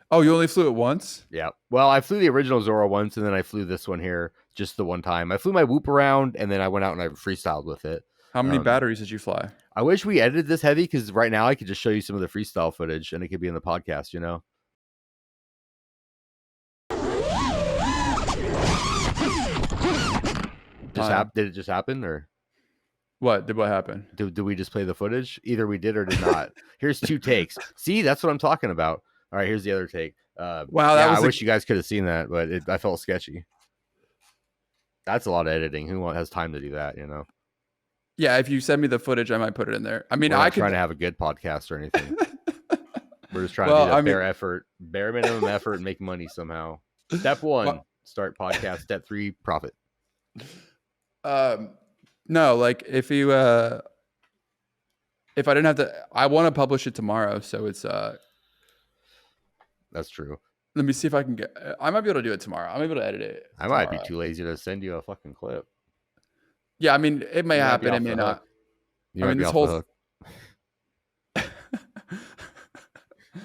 Oh, you only flew it once? Yeah. Well, I flew the original Zorro once, and then I flew this one here just the one time. I flew my Whoop around, and then I went out and I freestyled with it. How many batteries did you fly? I wish we edited this heavy, because right now I could just show you some of the freestyle footage, and it could be in the podcast, you know? Did it just happen, or what happened? Did we just play the footage? Either we did or did not. Here's 2 takes. See, that's what I'm talking about. All right, here's the other take. Wow, I wish you guys could have seen that, but I felt sketchy. That's a lot of editing. Who has time to do that, you know? Yeah, if you send me the footage, I might put it in there. I mean, We're not trying to have a good podcast or anything. We're just trying to do bare minimum effort, and make money somehow. Step 1, start podcast. Step 3, profit. No, like if I didn't have to, I want to publish it tomorrow, so it's That's true. let me see if I can I might be able to do it tomorrow. I'm able to edit it. I might be too lazy to send you a fucking clip. Yeah, I mean, it may happen, it may not. You I might mean, be this off whole the hook.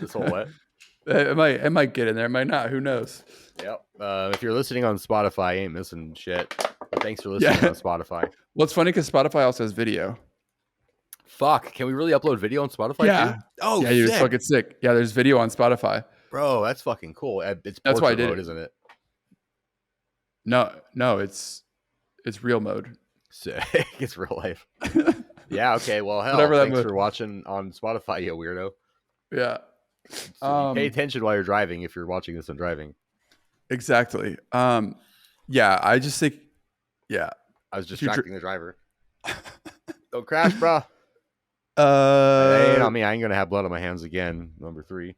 This whole what? It might get in there, it might not. Who knows? Yep. If you're listening on Spotify, you ain't missing shit. But thanks for listening on Spotify. Well, it's funny because Spotify also has video. Fuck. Can we really upload video on Spotify Yeah. too? Oh, yeah, you're fucking sick. Yeah, there's video on Spotify. Bro, that's fucking cool. It's That's why I did mode, it. isn't it? No, it's real mode. Sick. It's real life. Yeah, okay. Well, hell, thanks for watching on Spotify, you weirdo. Yeah. So pay attention while you're driving if you're watching this and driving. Exactly. Yeah, I just think, yeah. I was distracting the driver. Don't crash, bro. That ain't on me. I ain't gonna have blood on my hands again. Number 3.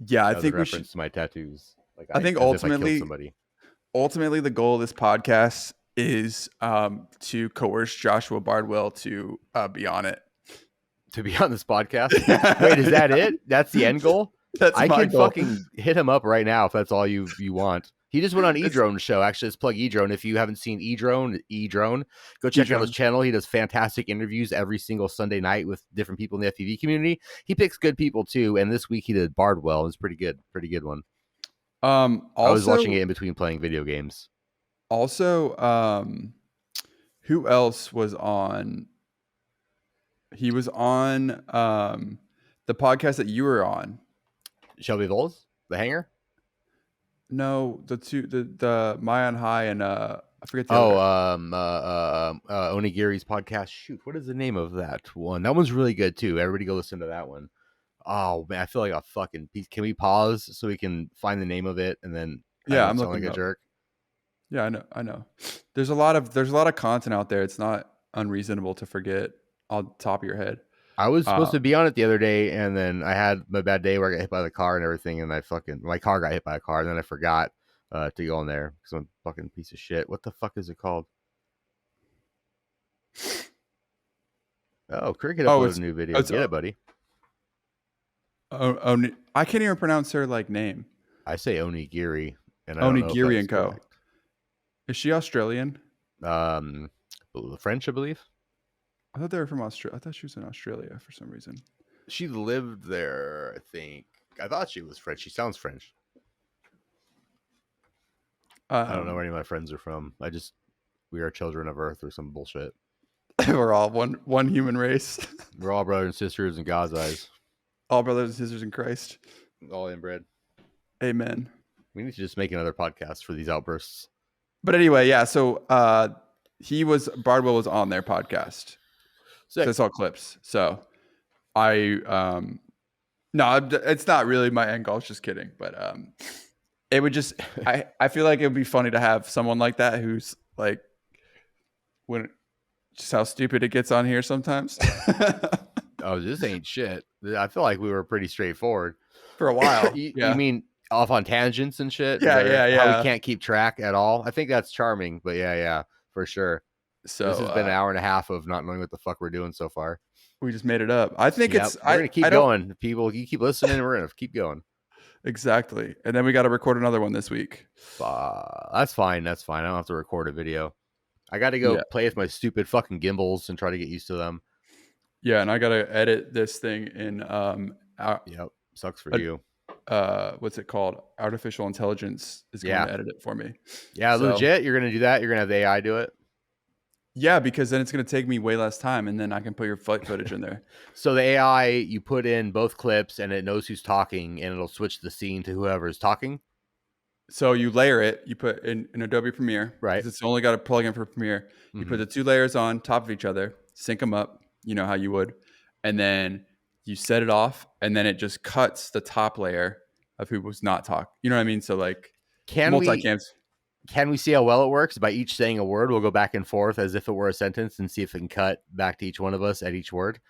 Yeah, I think we reference should. to my tattoos. Like I think ultimately the goal of this podcast is to coerce Joshua Bardwell to be on it. To be on this podcast? Wait, is that it? That's the end goal? I can fucking hit him up right now if that's all you want. He just went on eDrone's show. Actually, let's plug eDrone. If you haven't seen eDrone, go check out his channel. He does fantastic interviews every single Sunday night with different people in the FPV community. He picks good people too, and this week he did Bardwell. It was pretty good one. I was watching it in between playing video games. Also, who else was on? He was on the podcast that you were on. Shelby Voles, the hanger. No, the Mayan High and I forget the Onigiri's podcast. Shoot, what is the name of that one? That one's really good too. Everybody go listen to that one. Oh man, I feel like a fucking piece. Can we pause so we can find the name of it and then I'm looking like a jerk? Yeah, I know. There's a lot of content out there. It's not unreasonable to forget on the top of your head. I was supposed to be on it the other day, and then I had my bad day where I got hit by the car and everything, and my car got hit by a car, and then I forgot to go on there because I'm a fucking piece of shit. What the fuck is it called? Oh, Cricket uploaded a new video. Get it, buddy. I can't even pronounce her name. I say Onigiri, and Onigiri and Co. Correct. Is she Australian? French, I believe. I thought they were from Australia. I thought she was in Australia for some reason. She lived there, I think. I thought she was French. She sounds French. I don't know where any of my friends are from. We are children of Earth or some bullshit. We're all one human race. We're all brothers and sisters in God's eyes. All brothers and sisters in Christ. All inbred. Amen. We need to just make another podcast for these outbursts. But anyway, yeah. So Bardwell was on their podcast. So I saw clips. So no, it's not really my end goal. It's just kidding. But it would just I feel like it would be funny to have someone like that who's like just how stupid it gets on here sometimes. Oh, this ain't shit. I feel like we were pretty straightforward for a while. You mean off on tangents and shit? Yeah. How we can't keep track at all. I think that's charming, but yeah, for sure. So this has been an hour and a half of not knowing what the fuck we're doing so far. We just made it up. I think we're gonna keep going. People, you keep listening. We're gonna keep going. Exactly. And then we got to record another one this week. That's fine. I don't have to record a video. I got to go play with my stupid fucking gimbals and try to get used to them. Yeah, and I got to edit this thing in yep, sucks for you. What's it called? Artificial intelligence is going to edit it for me. Yeah, so, legit. You're going to do that? You're going to have the AI do it? Yeah, because then it's going to take me way less time, and then I can put your flight footage in there. So the AI, you put in both clips, and it knows who's talking, and it'll switch the scene to whoever is talking? So you layer it. You put in Adobe Premiere. Right. It's only got a plugin for Premiere. You put the two layers on top of each other, sync them up, you know how you would, and then you set it off, and then it just cuts the top layer of who was not talking. You know what I mean? So like multicams. Can we see how well it works? By each saying a word, we'll go back and forth as if it were a sentence and see if it can cut back to each one of us at each word.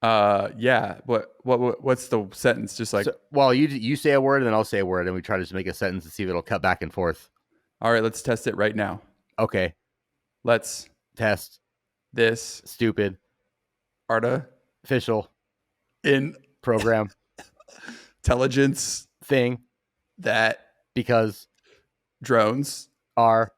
Yeah. What's the sentence? Just like, you say a word and then I'll say a word, and we try to just make a sentence and see if it'll cut back and forth. All right, let's test it right now. Okay. Let's test this stupid artificial in program intelligence thing that because drones are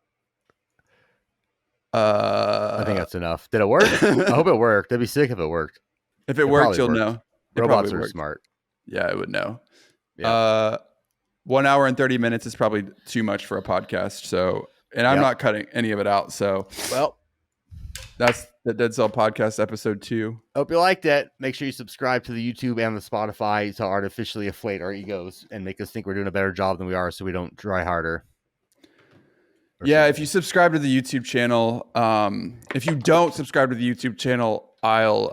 I think that's enough. Did it work? I hope it worked. That'd be sick if it worked. If it worked, you'll know. Robots are smart. Yeah, it would know. Yeah. 1 hour and 30 minutes is probably too much for a podcast. So, and I'm not cutting any of it out. So, well, that's the Dead Cell Podcast episode 2. Hope you liked it. Make sure you subscribe to the YouTube and the Spotify to artificially inflate our egos and make us think we're doing a better job than we are, so we don't try harder. Yeah, if you subscribe to the YouTube channel, if you don't subscribe to the YouTube channel, I'll